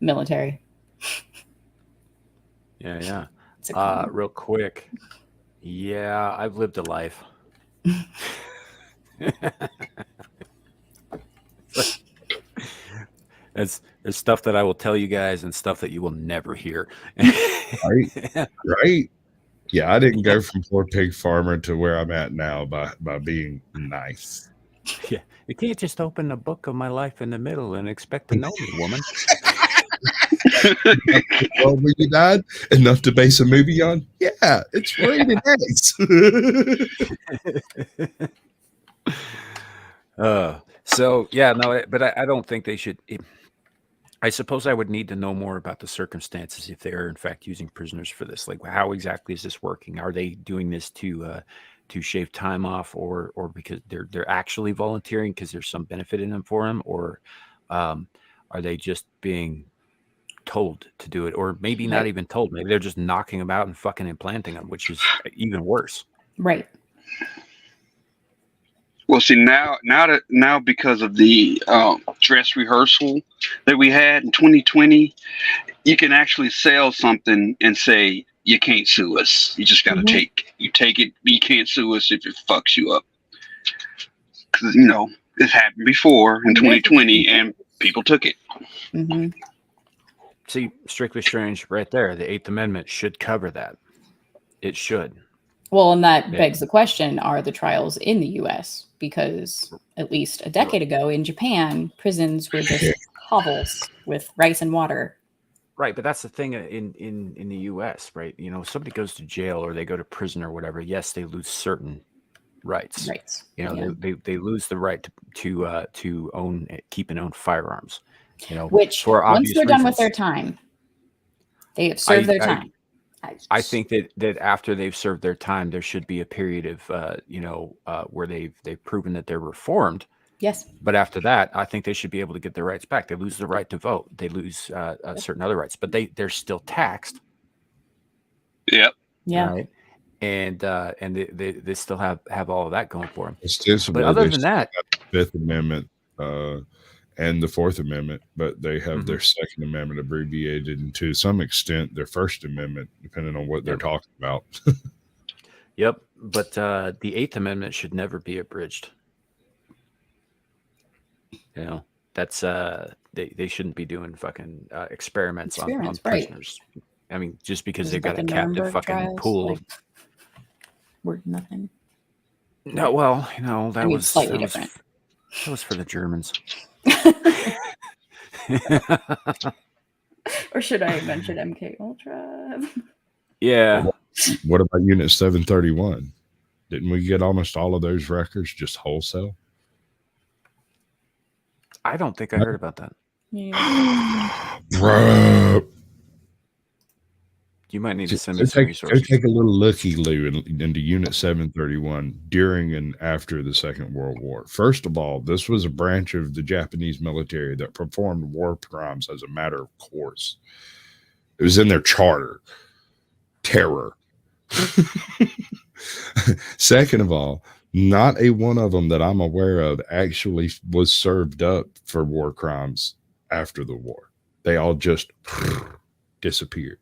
Military. Yeah. It's a con. Real quick. Yeah, I've lived a life. There's stuff that I will tell you guys and stuff that you will never hear. Right? Yeah, I didn't go from poor pig farmer to where I'm at now by being nice. Yeah, you can't just open the book of my life in the middle and expect to know me, woman. Well, when you died, enough to base a movie on? Yeah, it's rated X. So yeah, no, but I don't think they should. I suppose I would need to know more about the circumstances if they are in fact using prisoners for this. Like, how exactly is this working? Are they doing this to shave time off, or because they're actually volunteering because there's some benefit in them for them, or are they just being told to do it, or maybe not even told? Maybe they're just knocking them out and fucking implanting them, which is even worse. Right. Well, see now because of the dress rehearsal that we had in 2020, you can actually sell something and say you can't sue us. You just got to take it. You can't sue us if it fucks you up. Because this happened before in 2020, and people took it. Mm-hmm. See, strictly strange, right there. The 8th Amendment should cover that. It should. Well, and that begs the question, are the trials in the U.S.? Because at least a decade ago in Japan, prisons were just hovels with rice and water. Right, but that's the thing in the U.S., right? Somebody goes to jail or they go to prison or whatever. Yes, they lose certain rights. Rights. They lose the right to own, keep and own firearms. Which for once they're done with reasons. their time, they have served their time. I think that after they've served their time, there should be a period of where they've proven that they're reformed. Yes. But after that, I think they should be able to get their rights back. They lose the right to vote. They lose certain other rights, but they're still taxed. Yep. Yeah. Right. And they still have all of that going for them. Ostensibly, But other than that, the Fifth Amendment and the Fourth Amendment, but they have their Second Amendment abbreviated, and to some extent their First Amendment, depending on what they're talking about. Yep. But the 8th Amendment should never be abridged. That's they shouldn't be doing fucking experiments on prisoners. Right. I mean, just because they've got a captive fucking pool of worth nothing. No, well, that was slightly different. That was for the Germans. Or should I mention MK Ultra? Yeah. What about Unit 731? Didn't we get almost all of those records just wholesale? I don't think I heard about that. Yeah. Bro. You might need to send Go me some take resources. a little looky-loo into Unit 731 during and after the Second World War. First of all, this was a branch of the Japanese military that performed war crimes as a matter of course. It was in their charter. Terror. Second of all, not a one of them that I'm aware of actually was served up for war crimes after the war. They all just disappeared.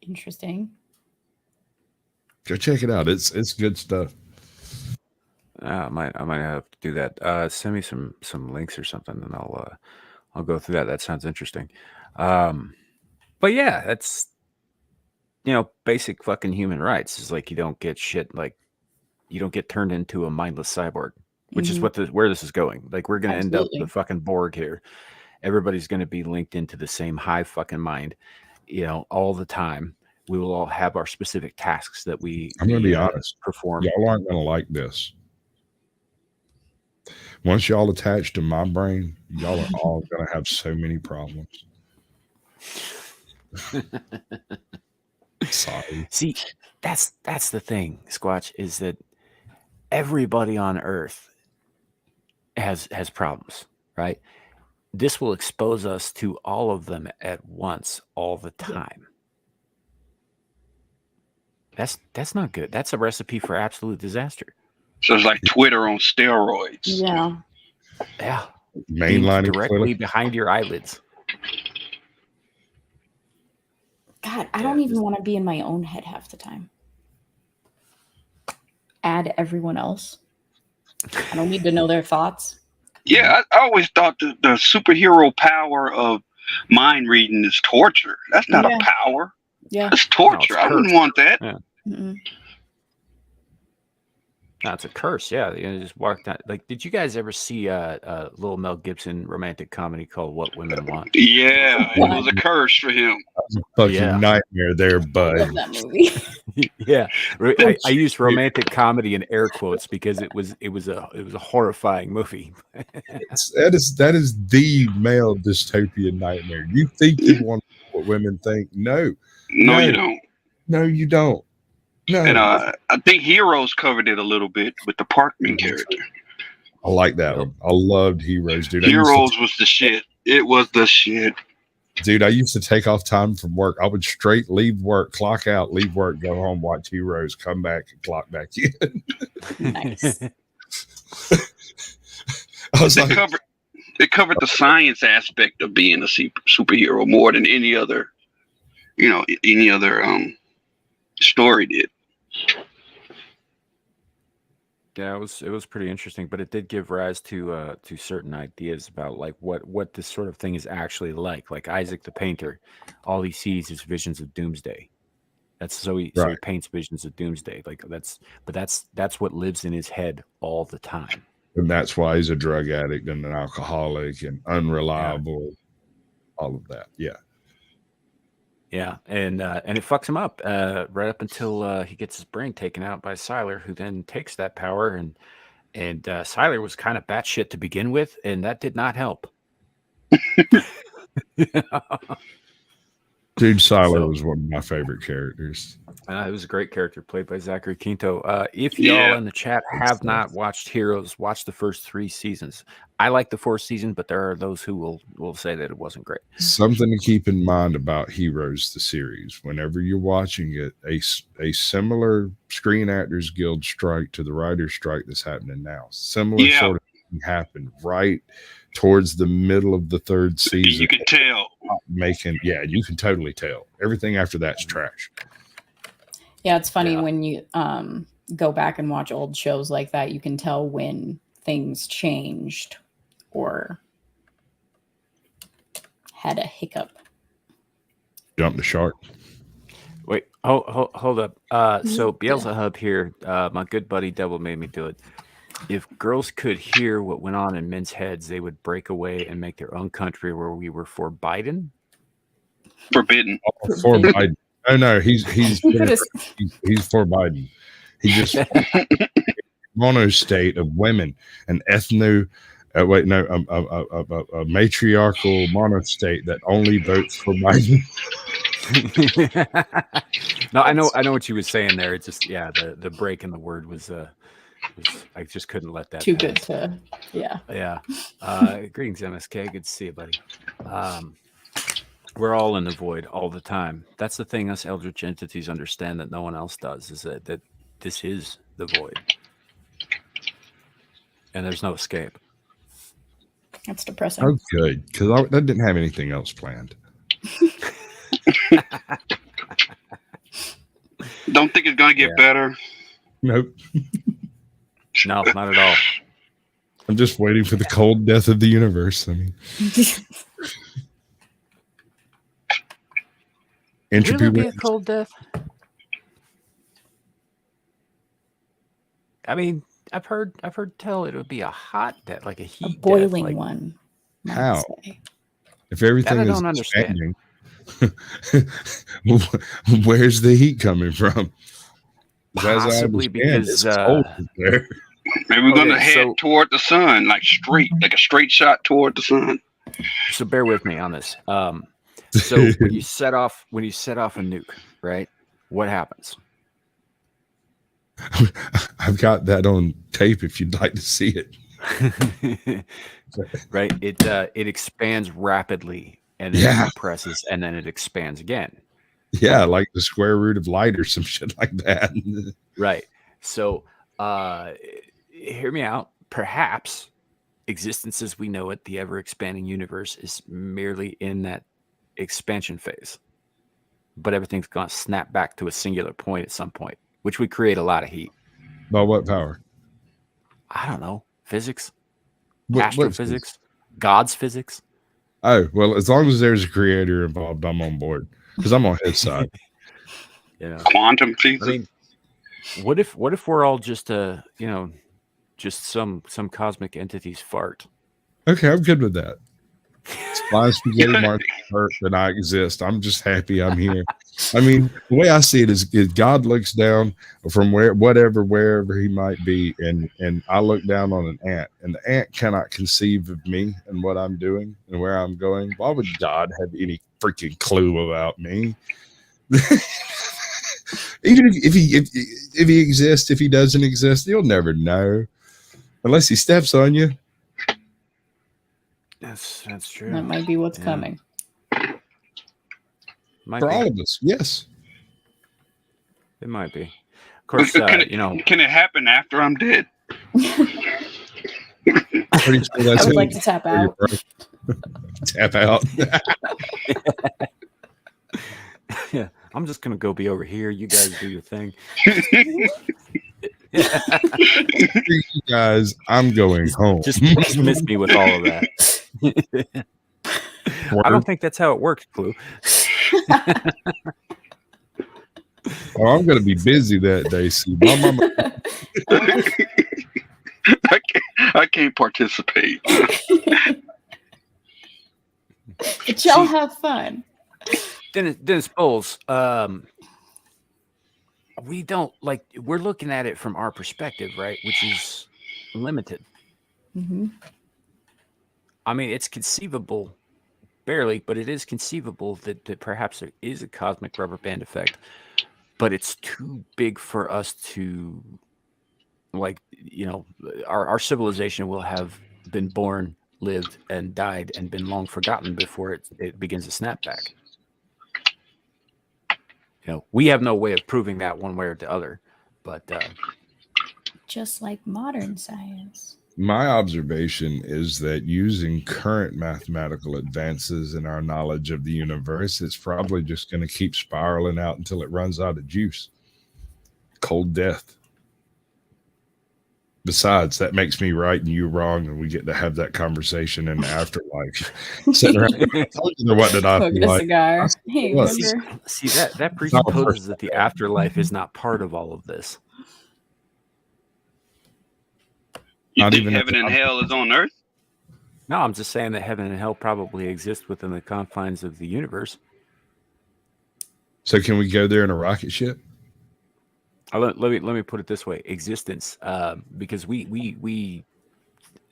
Interesting. Go check it out. It's good stuff. I might have to do that. Send me some links or something, and I'll go through that. That sounds interesting. But yeah, that's basic fucking human rights. Is like you don't get shit, like you don't get turned into a mindless cyborg, which is where this is going. Like we're gonna end up the fucking Borg here. Everybody's gonna be linked into the same hive fucking mind, all the time. We will all have our specific tasks that I'm going to be honest. Perform. Y'all aren't going to like this. Once y'all attach to my brain, y'all are all going to have so many problems. Sorry. See, that's the thing, Squatch, is that everybody on Earth has problems, right? This will expose us to all of them at once, all the time. That's not good. That's a recipe for absolute disaster. So it's like Twitter on steroids. Yeah. Yeah. Mainlining directly Twitter behind your eyelids. God, I don't even want to be in my own head half the time. Add everyone else. I don't need to know their thoughts. Yeah, I always thought the superhero power of mind reading is torture. That's not a power. Yeah. It's torture. I wouldn't want that. Yeah. No, it's a curse. Yeah, you just walk down. Like, did you guys ever see a little Mel Gibson romantic comedy called "What Women Want"? Yeah, it was a curse for him. That's a fucking nightmare there, bud. I love that movie. Yeah, I used romantic comedy in air quotes because it was a horrifying movie. that is the male dystopian nightmare. You think you want what women think? No, you don't. No, you don't. No. And I think Heroes covered it a little bit with the Parkman character. I like that one. I loved Heroes, dude. Heroes was the shit. It was the shit. Dude, I used to take off time from work. I would straight leave work, clock out, leave work, go home, watch Heroes, come back, and clock back in. Nice. It covered the science aspect of being a superhero more than any other story did. Yeah, it was pretty interesting, but it did give rise to certain ideas about like what this sort of thing is actually like. Like Isaac the painter, all he sees is visions of doomsday. So he paints visions of doomsday. Like that's what lives in his head all the time. And that's why he's a drug addict and an alcoholic and unreliable. Yeah. All of that. Yeah. Yeah, and it fucks him up right up until he gets his brain taken out by Sylar, who then takes that power, and Sylar was kind of batshit to begin with, and that did not help. Dude, Sylar was one of my favorite characters. It was a great character played by Zachary Quinto. If y'all in the chat have not watched Heroes, watch the first 3 seasons. I like the 4th season, but there are those who will say that it wasn't great. Something to keep in mind about Heroes, the series. Whenever you're watching it, a similar Screen Actors Guild strike to the writer's strike that's happening now. Similar sort of thing happened right towards the middle of the 3rd season. You can tell. You can totally tell. Everything after that's trash. Yeah, it's funny when you go back and watch old shows like that, you can tell when things changed or had a hiccup. Jump the shark. Wait, hold up. So Beelzebub here, my good buddy Devil made me do it. If girls could hear what went on in men's heads, they would break away and make their own country where we were for Biden. Forbidden. For Biden. No, he's for Biden. He just mono state of women, an a matriarchal mono state that only votes for Biden. No, I know what you was saying there. It's just the break in the word was I just couldn't let that Too pass. good to, yeah. Yeah. Greetings, MSK. Good to see you, buddy. We're all in the void all the time. That's the thing us eldritch entities understand that no one else does, is that this is the void. And there's no escape. That's depressing. Oh, good, because I didn't have anything else planned. Don't think it's gonna get better. Nope. No, not at all. I'm just waiting for the cold death of the universe. I mean, entropy Will it be a wins. cold death? I mean, I've heard tell it would be a hot death, like a heat A boiling death, like, one. might How? say. If everything That I is don't understand. expanding, where's the heat coming from? Possibly because it's cold in there. Maybe we're gonna Okay, head so- toward the sun, like a straight shot toward the sun. So bear with me on this. So when you set off a nuke, right? What happens? I've got that on tape if you'd like to see it. Right? It expands rapidly and then Yeah. it compresses and then it expands again. Yeah, like the square root of light or some shit like that. Right. So hear me out. Perhaps existence as we know it, the ever expanding universe, is merely in that expansion phase. But everything's gonna snap back to a singular point at some point, which would create a lot of heat. By what power? I don't know. Physics? What's Astrophysics? God's physics? Oh, well, as long as there's a creator involved, I'm on board because I'm on his side. You know. Quantum physics. I mean, what if we're all just just some cosmic entity's fart? Okay, I'm good with that. It's flying spaghetti Martha hurt that I exist. I'm just happy I'm here. I mean, the way I see it is God looks down from wherever he might be, and I look down on an ant, and the ant cannot conceive of me and what I'm doing and where I'm going. Why would God have any freaking clue about me? Even if he exists, if he doesn't exist, you'll never know unless he steps on you. That's true. That might be what's coming. Might For be. all of us, yes. It might be. Of course, Can it happen after I'm dead? Pretty sure that's I would it. like to tap out. Tap out. Yeah, I'm just gonna go be over here. You guys do your thing. You guys, I'm going home. Just dismiss me with all of that. I don't think that's how it works, Clue. Oh, I'm going to be busy that day. See, my mama. I can't participate. But y'all have fun. Dennis Bowles, we don't we're looking at it from our perspective, right? Which is limited. Mm-hmm. I mean, it's conceivable, barely, but it is conceivable that perhaps there is a cosmic rubber band effect, but it's too big for us to, our civilization will have been born, lived, and died, and been long forgotten before it begins to snap back. We have no way of proving that one way or the other, but Just like modern science. My observation is that using current mathematical advances in our knowledge of the universe, it's probably just going to keep spiraling out until it runs out of juice. Cold death. Besides, that makes me right and you wrong, and we get to have that conversation in the afterlife. Sitting around, what did I Smoking feel a like? cigar. Hey, What? remember? see that presupposes that the afterlife is not part of all of this. You Not think even heaven and hell is on Earth? No, I'm just saying that heaven and hell probably exist within the confines of the universe. So can we go there in a rocket ship? Let me put it this way: existence, because we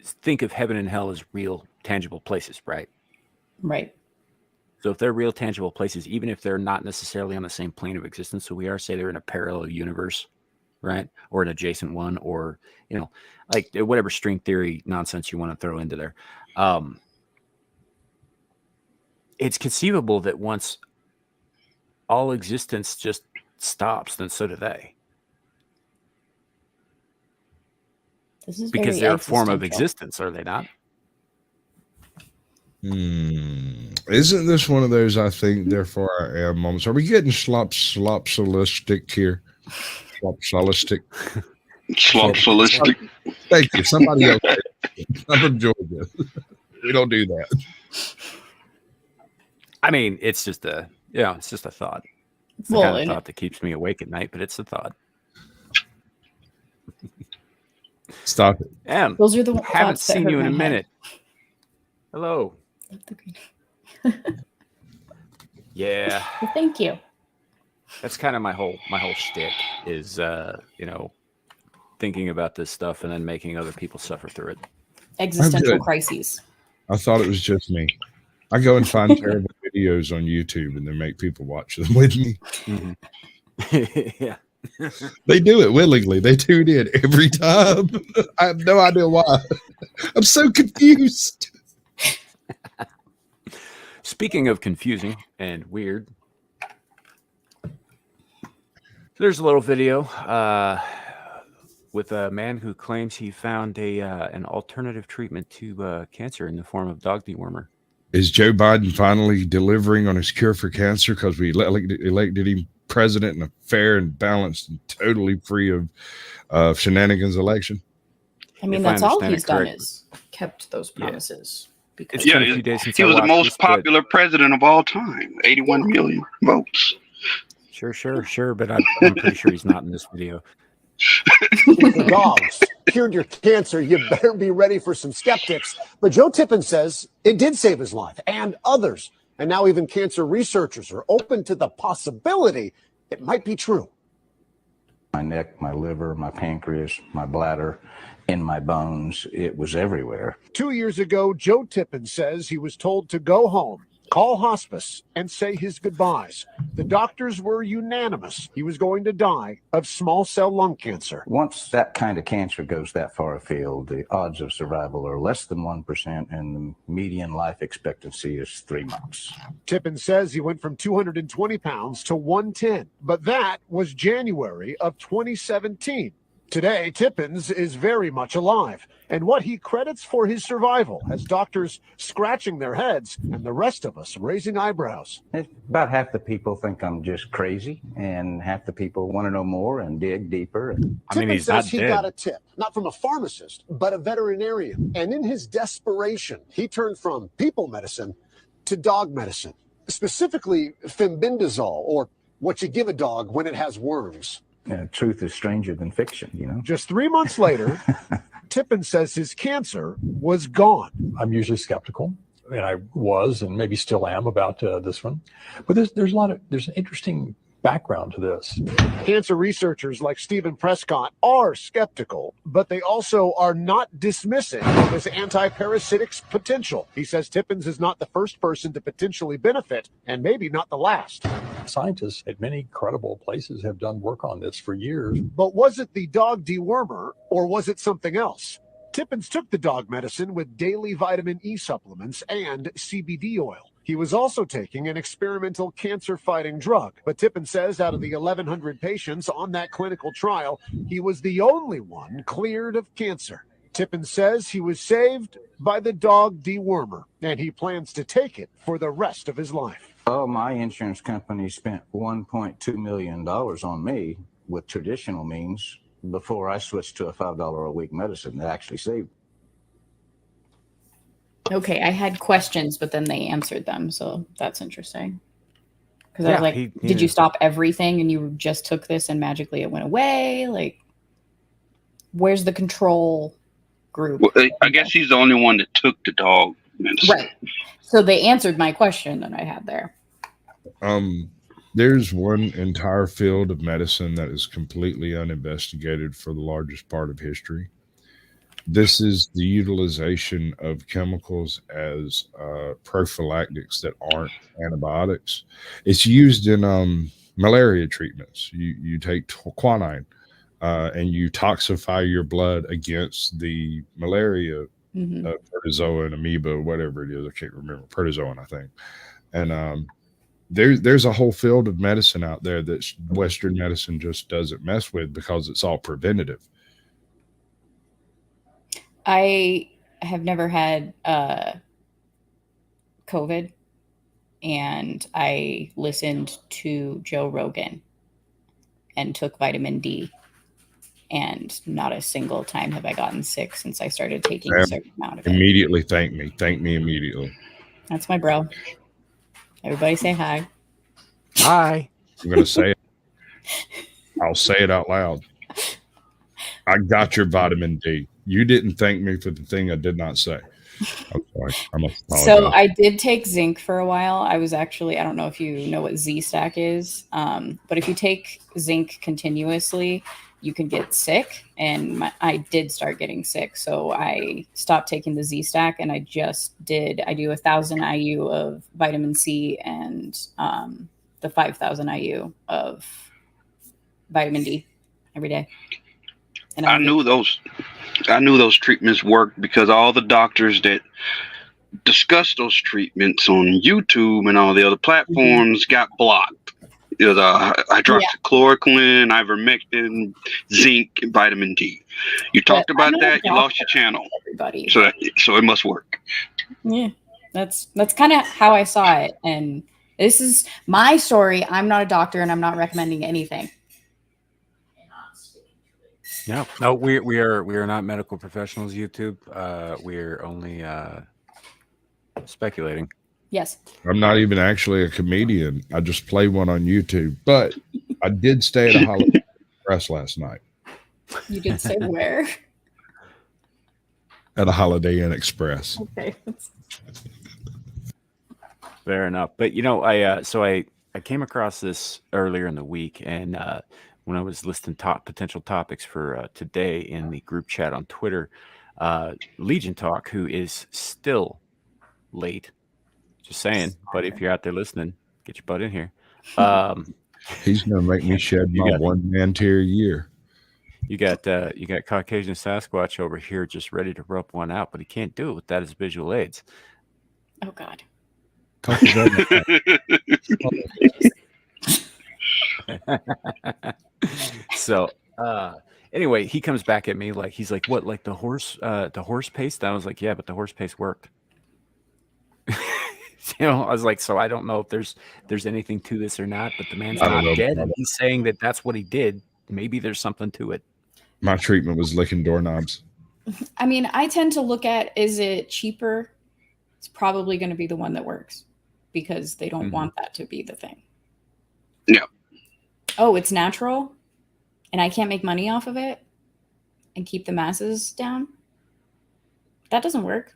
think of heaven and hell as real, tangible places, right? Right. So if they're real tangible places, even if they're not necessarily on the same plane of existence, so we are say they're in a parallel universe, right? Or an adjacent one, or, you know, like whatever string theory nonsense you want to throw into there. It's conceivable that once all existence just stops, then so do they. This is Because very they're a form of existential. existence, are they not? Isn't this one of those I think, therefore I am moments? Are we getting slopsolistic here? Slopsolistic. Slopsolistic. Thank you. Somebody else. I'm from Georgia. We don't do that. I mean, it's just a thought. It's the kind of thought that keeps me awake at night, but it's a thought. Stop it. Em, Those are the haven't thoughts that seen hurt you in my a head. minute. Hello. Yeah, Well, thank you. that's kind of my whole shtick is thinking about this stuff and then making other people suffer through it. Existential crises. I thought it was just me. I go and find terrible videos on YouTube and then make people watch them with me. Mm-hmm. Yeah. They do it willingly. They tune in every time. I have no idea why. I'm so confused. Speaking of confusing and weird, there's a little video with a man who claims he found an alternative treatment to cancer in the form of dog dewormer. Is Joe Biden finally delivering on his cure for cancer because we elected him president in a fair and balanced and totally free of shenanigans election? I mean, If I that's all understand he's it done correctly. is kept those promises. Because It's been a few days since he I was the watched most this, but- popular president of all time. 81 million votes. Sure. But I'm pretty sure he's not in this video. If the dogs cured your cancer, you better be ready for some skeptics. But Joe Tippin says it did save his life and others. And now even cancer researchers are open to the possibility it might be true. My neck, my liver, my pancreas, my bladder, in my bones, it was everywhere. 2 years ago, Joe Tippin says he was told to go home, call hospice, and say his goodbyes. The doctors were unanimous. He was going to die of small cell lung cancer. Once that kind of cancer goes that far afield, the odds of survival are less than 1%, and the median life expectancy is 3 months. Tippin says he went from 220 pounds to 110, but that was January of 2017. Today, Tippins is very much alive, and what he credits for his survival has doctors scratching their heads and the rest of us raising eyebrows. About half the people think I'm just crazy, and half the people want to know more and dig deeper. Tippin he's says not he dead. got a tip, not from a pharmacist, but a veterinarian. And in his desperation, he turned from people medicine to dog medicine, specifically fembendazole, or what you give a dog when it has worms. Truth is stranger than fiction, you know? Just 3 months later, Tippin says his cancer was gone. I'm usually skeptical, and I was, and maybe still am about this one. But there's an interesting background to this. Cancer researchers like Stephen Prescott are skeptical, but they also are not dismissing this anti-parasitic's potential. He says Tippins is not the first person to potentially benefit, and maybe not the last. Scientists at many credible places have done work on this for years. But was it the dog dewormer, or was it something else? Tippins took the dog medicine with daily vitamin E supplements and CBD oil. He was also taking an experimental cancer-fighting drug. But Tippin says out of the 1,100 patients on that clinical trial, he was the only one cleared of cancer. Tippin says he was saved by the dog dewormer, and he plans to take it for the rest of his life. Oh, my insurance company spent $1.2 million on me with traditional means before I switched to a $5 a week medicine that actually saved. Okay, I had questions, but then they answered them, so that's interesting. Because I was like, did you stop everything and you just took this and magically it went away? Like, where's the control group? Well, I guess he's the only one that took the dog medicine. Right. So they answered my question that I had there. There's one entire field of medicine that is completely uninvestigated for the largest part of history. this is the utilization of chemicals as prophylactics that aren't antibiotics. It's used in malaria treatments. You take quinine and you toxify your blood against the malaria protozoa and amoeba, whatever it is. I can't remember. Protozoan, I think. And there's a whole field of medicine out there that Western medicine just doesn't mess with because it's all preventative. I have never had COVID, and I listened to Joe Rogan and took vitamin D, and not a single time have I gotten sick since I started taking a certain amount of it. Immediately thank me. Thank me immediately. That's my bro. Everybody say hi. Hi. I'm going to say it. I'll say it out loud. I got your vitamin D. You didn't thank me for the thing I did not say. I'm sorry. I must apologize. So I did take zinc for a while. I was actually, I don't know if you know what Z-Stack is, but if you take zinc continuously, you can get sick. And I did start getting sick. So I stopped taking the Z-Stack, and I do 1,000 IU of vitamin C and the 5,000 IU of vitamin D every day. And I knew those treatments worked because all the doctors that discussed those treatments on YouTube and all the other platforms got blocked. It was hydroxychloroquine, ivermectin, zinc, and vitamin D. You talked about that, you lost your channel. Everybody. So it must work. Yeah, that's kind of how I saw it. And this is my story. I'm not a doctor, and I'm not recommending anything. No, we are not medical professionals. YouTube, we're only speculating. Yes, I'm not even actually a comedian. I just play one on YouTube. But I did stay at a Holiday Inn Express last night. You did say where? At a Holiday Inn Express. Okay. Fair enough. But I came across this earlier in the week, and when I was listing potential topics for today in the group chat on Twitter, Legion Talk, who is still late, just saying, but if you're out there listening, get your butt in here. He's going to make me shed my one-man tear a year. You got Caucasian Sasquatch over here just ready to rub one out, but he can't do it without his visual aids. Oh, God. So anyway, he comes back at me like, he's like, what, like the horse paste? I was like, yeah, but the horse paste worked. I was like, so I don't know if there's anything to this or not, but the man's not dead, and he's saying that that's what he did. Maybe there's something to it. My treatment was licking doorknobs. I mean, I tend to look at, is it cheaper? It's probably going to be the one that works, because they don't want that to be the thing. Yeah. Oh, it's natural, and I can't make money off of it and keep the masses down? That doesn't work.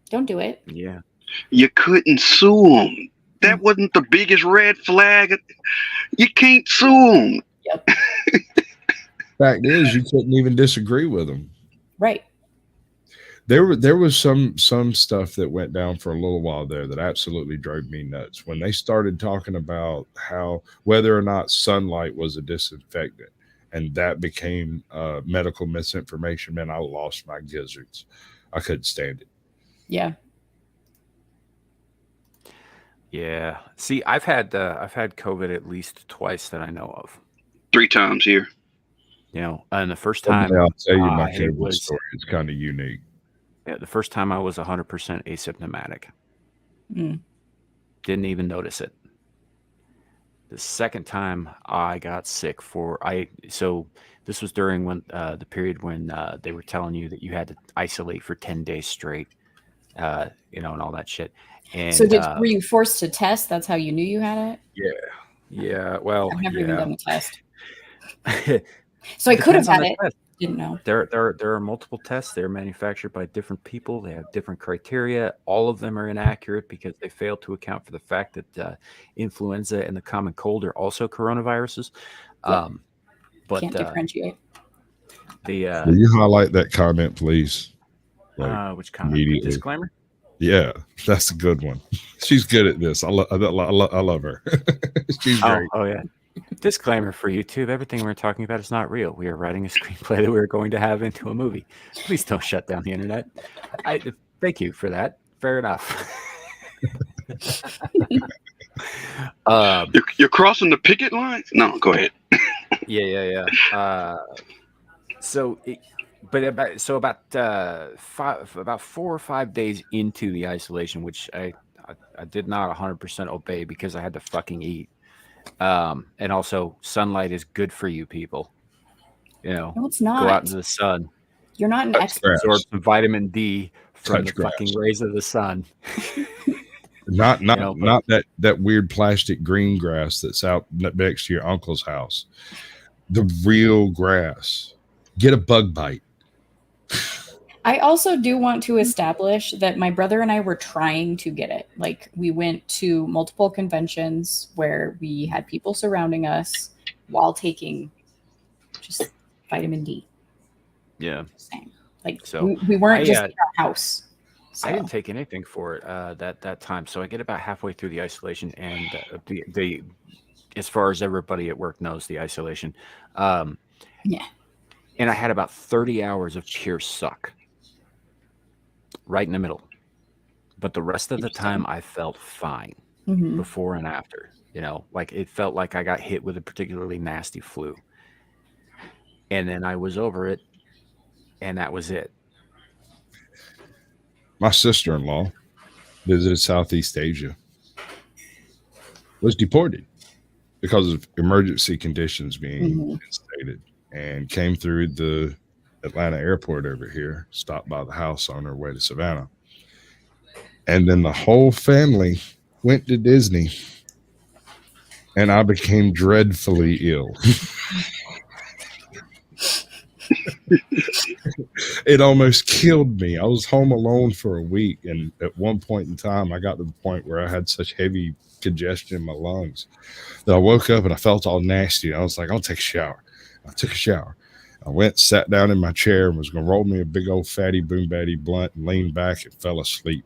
Don't do it. Yeah. You couldn't sue them. That wasn't the biggest red flag. You can't sue them. Yep. Fact is, you couldn't even disagree with them. Right. There was some stuff that went down for a little while there that absolutely drove me nuts when they started talking about whether or not sunlight was a disinfectant, and that became medical misinformation. Man, I lost my gizzards. I couldn't stand it. Yeah. Yeah. See, I've had COVID at least twice that I know of. 3 times here. And the first time I'll tell you my favorite story. It's kind of unique. Yeah, the first time I was 100% asymptomatic. Didn't even notice it. The second time I got sick so this was during the period when they were telling you that you had to isolate for 10 days straight, and all that shit. And so were you forced to test? That's how you knew you had it? Yeah. Well, I've never even done the test. So I could have had it. Didn't know. There are multiple tests. They're manufactured by different people. They have different criteria. All of them are inaccurate because they fail to account for the fact that influenza and the common cold are also coronaviruses. But can't differentiate. Will you highlight that comment, please? Which comment? Immediately. Disclaimer? Yeah, that's a good one. She's good at this. I love her. She's great. Oh, yeah. Disclaimer for YouTube: everything we're talking about is not real. We are writing a screenplay that we're going to have into a movie. Please don't shut down the internet. Thank you for that. Fair enough. You're crossing the picket line? No, go ahead. Yeah. About 4 or 5 days into the isolation, which I did not 100% obey because I had to fucking eat. And also, sunlight is good for you people. No, it's not. Go out into the sun. You're not an expert. Absorb some vitamin D from the fucking rays of the sun. Not that weird plastic green grass that's out next to your uncle's house. The real grass. Get a bug bite. I also do want to establish that my brother and I were trying to get it. Like, we went to multiple conventions where we had people surrounding us while taking just vitamin D. Yeah. Like, so we weren't just in our house. So. I didn't take anything for it that time. So I get about halfway through the isolation, and the as far as everybody at work knows, the isolation. Yeah. And I had about 30 hours of pure suck. Right in the middle. But the rest of the time I felt fine before and after. Like it felt like I got hit with a particularly nasty flu. And then I was over it, and that was it. My sister-in-law visited Southeast Asia, was deported because of emergency conditions being instated, and came through the Atlanta airport over here, stopped by the house on her way to Savannah. And then the whole family went to Disney, and I became dreadfully ill. It almost killed me. I was home alone for a week, and at one point in time, I got to the point where I had such heavy congestion in my lungs that I woke up and I felt all nasty. I was like, I'll take a shower. I took a shower. I went, sat down in my chair, and was going to roll me a big old fatty boom batty blunt and lean back and fell asleep.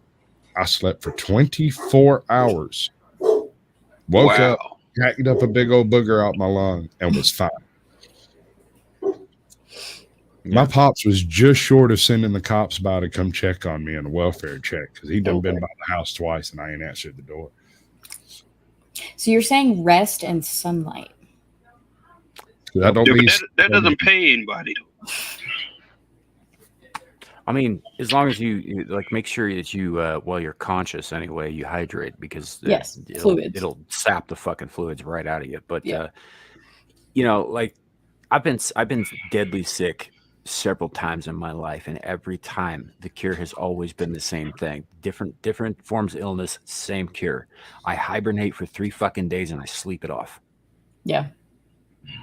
I slept for 24 hours. Woke up, hacked up a big old booger out my lung, and was fine. My pops was just short of sending the cops by to come check on me on a welfare check because he'd done been by the house twice and I ain't answered the door. So you're saying rest and sunlight. That doesn't pay anybody. I mean, as long as you like, make sure that you, while you're conscious anyway, you hydrate because fluids. It'll sap the fucking fluids right out of you. But like I've been deadly sick several times in my life, and every time the cure has always been the same thing. Different forms of illness, same cure. I hibernate for 3 fucking days and I sleep it off. Yeah.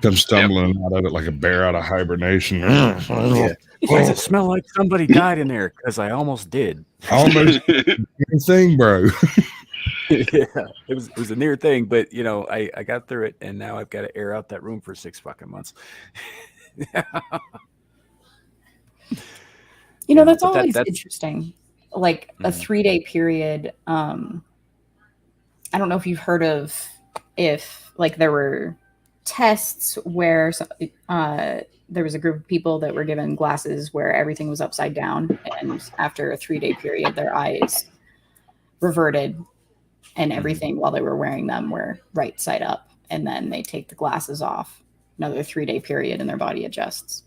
Come stumbling out of it like a bear out of hibernation. Yeah. Why does it smell like somebody died in there? Because I almost did. Almost thing, bro. Yeah, it was a near thing, but I got through it, and now I've got to air out that room for 6 fucking months. That's always interesting. Like a 3-day period. I don't know if you've heard of like there were tests where there was a group of people that were given glasses where everything was upside down, and after a 3-day period, their eyes reverted, and everything while they were wearing them were right side up, and then they take the glasses off. Another 3-day period, and their body adjusts.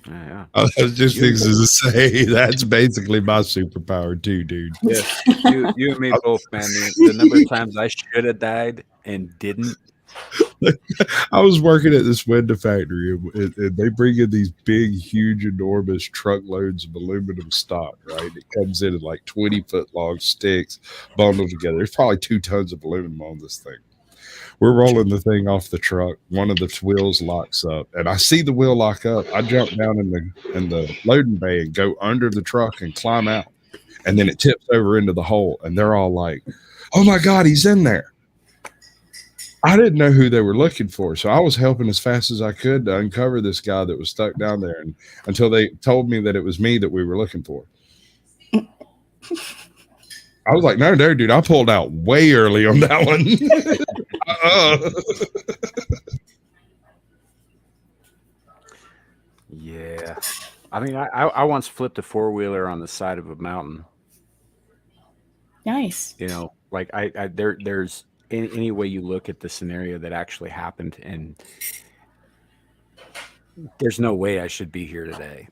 Yeah. I was just fixing to say that's basically my superpower too, dude. Yeah, you and me both, man. The number of times I should have died and didn't. I was working at this window factory, and they bring in these big, huge, enormous truckloads of aluminum stock, right? It comes in like 20-foot long sticks bundled together. There's probably 2 tons of aluminum on this thing. We're rolling the thing off the truck. One of the wheels locks up, and I see the wheel lock up. I jump down in the loading bay and go under the truck and climb out, and then it tips over into the hole. And they're all like, "Oh my God, he's in there!" I didn't know who they were looking for, so I was helping as fast as I could to uncover this guy that was stuck down there, and until they told me that it was me that we were looking for. I was like, no, dude, I pulled out way early on that one. Yeah. I mean, I once flipped a four-wheeler on the side of a mountain. Nice. You know, like there's any way you look at the scenario that actually happened, and there's no way I should be here today.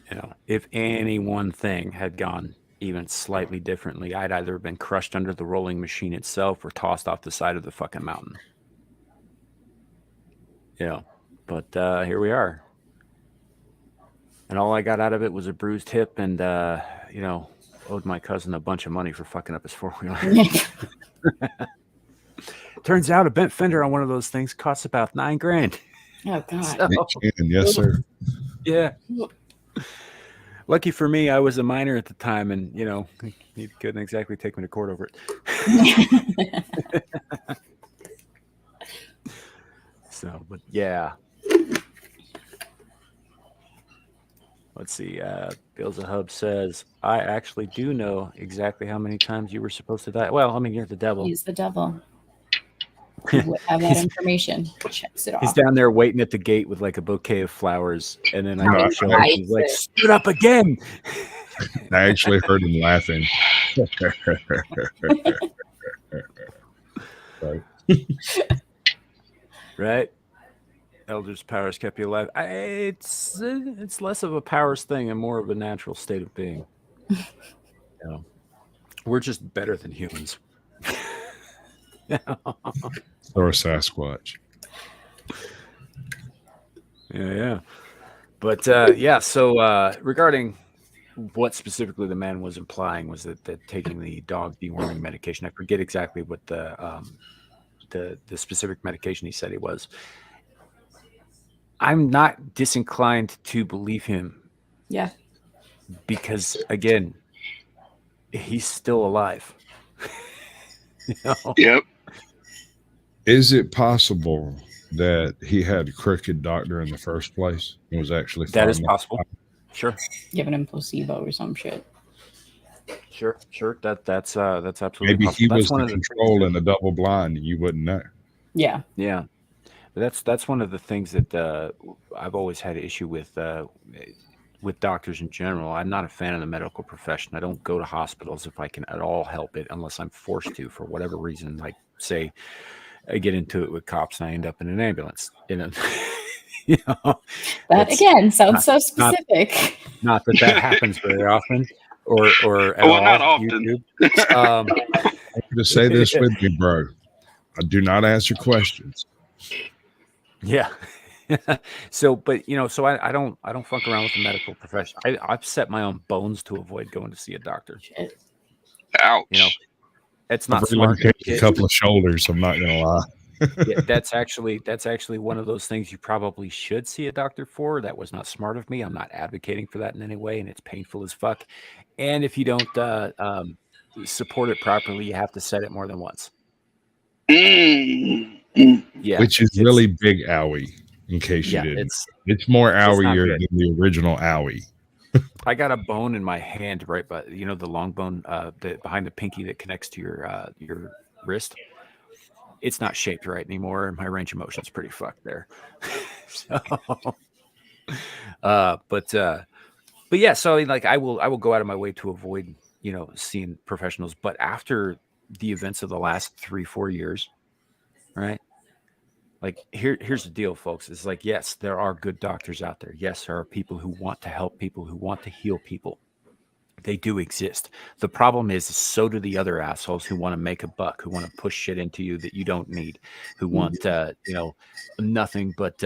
You know, if any one thing had gone even slightly differently, I'd either been crushed under the rolling machine itself or tossed off the side of the fucking mountain. You know, but here we are. And all I got out of it was a bruised hip and, you know, owed my cousin a bunch of money for fucking up his four-wheeler. Turns out a bent fender on one of those things costs about $9,000. Oh, God. So, yes, sir. Yeah. Lucky for me, I was a minor at the time, and you know, he couldn't exactly take me to court over it. So, but yeah. Let's see. Beelzebub says, "I actually do know exactly how many times you were supposed to die." Well, I mean, you're the devil. He's the devil. He would have that information. Checks it off. He's down there waiting at the gate with like a bouquet of flowers, and then I show up. He's like, "Stood up again." I actually heard him laughing. Right? Elder's powers kept you alive. It's less of a powers thing and more of a natural state of being. You know, we're just better than humans. Or a Sasquatch. Yeah. But yeah, so regarding what specifically the man was implying was that taking the dog deworming medication, I forget exactly what the specific medication he said it was. I'm not disinclined to believe him. Yeah. Because again, he's still alive. You know? Yep. Is it possible that he had a crooked doctor in the first place and was actually that is possible? Sure. Giving him placebo or some shit. Sure. That's absolutely maybe possible. he That's was one the of the control and the double blind and you wouldn't know. Yeah. Yeah. That's one of the things that I've always had issue with doctors in general. I'm not a fan of the medical profession. I don't go to hospitals if I can at all help it, unless I'm forced to for whatever reason. Like, say, I get into it with cops and I end up in an ambulance. You know, that again sounds so specific. Not that happens very often, or at well, all. not often. I'm going to say this with me, bro. I do not answer questions. Yeah. So, but you know, so I don't fuck around with the medical profession. I've set my own bones to avoid going to see a doctor. Shit. Ouch. You know, it's not I've smart. a couple of shoulders. I'm not gonna lie. Yeah, that's actually one of those things you probably should see a doctor for. That was not smart of me. I'm not advocating for that in any way, and it's painful as fuck. And if you don't support it properly, you have to set it more than once. Yeah, which is really big owie. In case you didn't, it's more owier than the original owie. I got a bone in my hand, right, but you know the long bone, behind the pinky that connects to your wrist. It's not shaped right anymore, and my range of motion is pretty fucked there. So, but yeah, so like I will go out of my way to avoid seeing professionals. But after the events of the last 3-4 years, right? Like here's the deal, folks. It's like, yes, there are good doctors out there. Yes, there are people who want to help people, who want to heal people. They do exist. The problem is so do the other assholes who want to make a buck, who want to push shit into you that you don't need, who want nothing but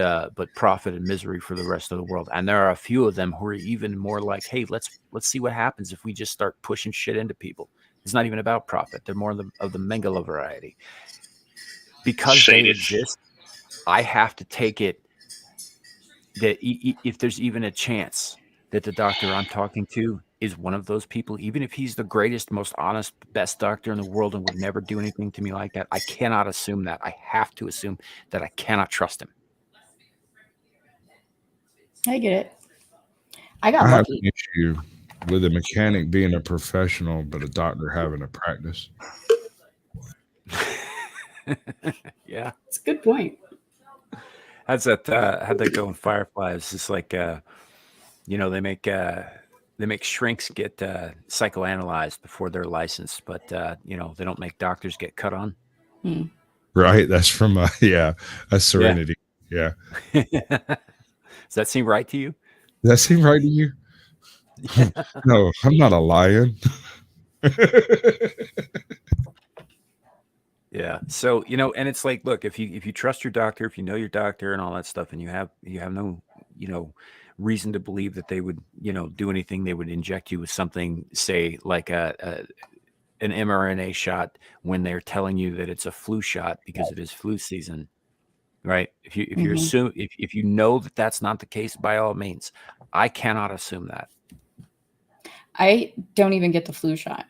profit and misery for the rest of the world. And there are a few of them who are even more like, hey, let's see what happens if we just start pushing shit into people. It's not even about profit. They're more of the Mengele variety. Because they exist, I have to take it that if there's even a chance that the doctor I'm talking to is one of those people, even if he's the greatest, most honest, best doctor in the world and would never do anything to me like that, I cannot assume that. I have to assume that I cannot trust him. I get it. I got I have lucky. an issue with a mechanic being a professional, but a doctor having a practice. Yeah, It's a good point. how'd that go in Firefly? It's just like they make shrinks get psychoanalyzed before they're licensed, but they don't make doctors get cut on. Right? That's from a Serenity. Yeah. Does that seem right to you? Does that seem right to you? No, I'm not a lion. Yeah. So, and it's like, look, if you trust your doctor, if you know your doctor and all that stuff, and you have no, reason to believe that they would, do anything, they would inject you with something, say like an mRNA shot when they're telling you that it's a flu shot because it is flu season, right? If you assume, if you know that that's not the case, by all means, I cannot assume that. I don't even get the flu shot.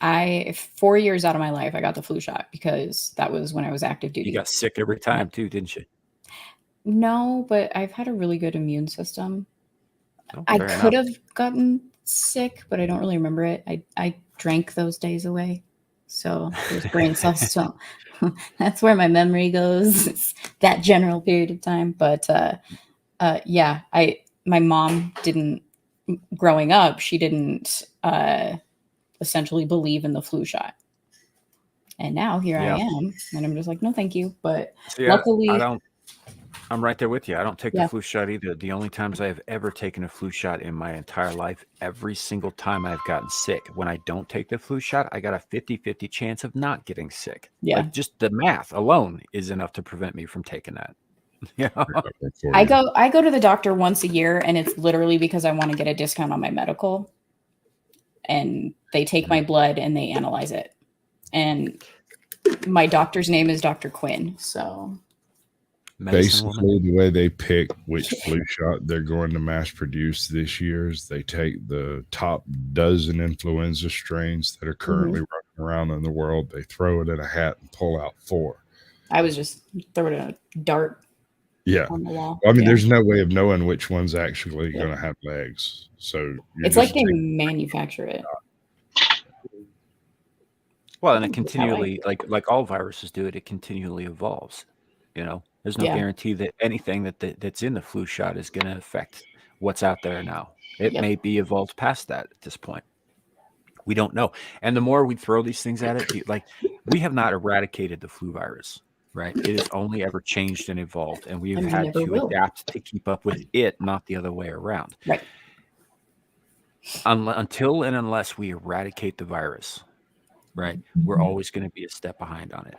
4 years out of my life, I got the flu shot because that was when I was active duty. You got sick every time too, didn't you? No, but I've had a really good immune system. Oh, I fair could enough. have gotten sick, but I don't really remember it. I drank those days away. So those brain cells don't. That's where my memory goes. It's that general period of time. But my mom didn't, growing up, she didn't essentially believe in the flu shot. And now here I am, and I'm just like, no, thank you. But See, luckily, I'm right there with you. I don't take Yeah. the flu shot either. The only times I have ever taken a flu shot in my entire life, every single time I've gotten sick. When I don't take the flu shot, I got a 50-50 chance of not getting sick. Yeah. Like, just the math alone is enough to prevent me from taking that. I go to the doctor once a year, and it's literally because I want to get a discount on my medical. And they take my blood and they analyze it. And my doctor's name is Dr. Quinn. So basically, the way they pick which flu shot they're going to mass produce this year is they take the top dozen influenza strains that are currently running around in the world. They throw it in a hat and pull out 4. I was just throwing a dart. Yeah. On the wall. I mean, there's no way of knowing which one's actually going to have legs. So it's like they manufacture it. Well, and it continually, like all viruses do, it continually evolves. There's no guarantee that anything that's in the flu shot is going to affect what's out there now. It may be evolved past that at this point. We don't know. And the more we throw these things at it, like, we have not eradicated the flu virus. Right. It has only ever changed and evolved, and we've had to adapt to keep up with it, not the other way around. Right. Until and unless we eradicate the virus, right, we're always going to be a step behind on it.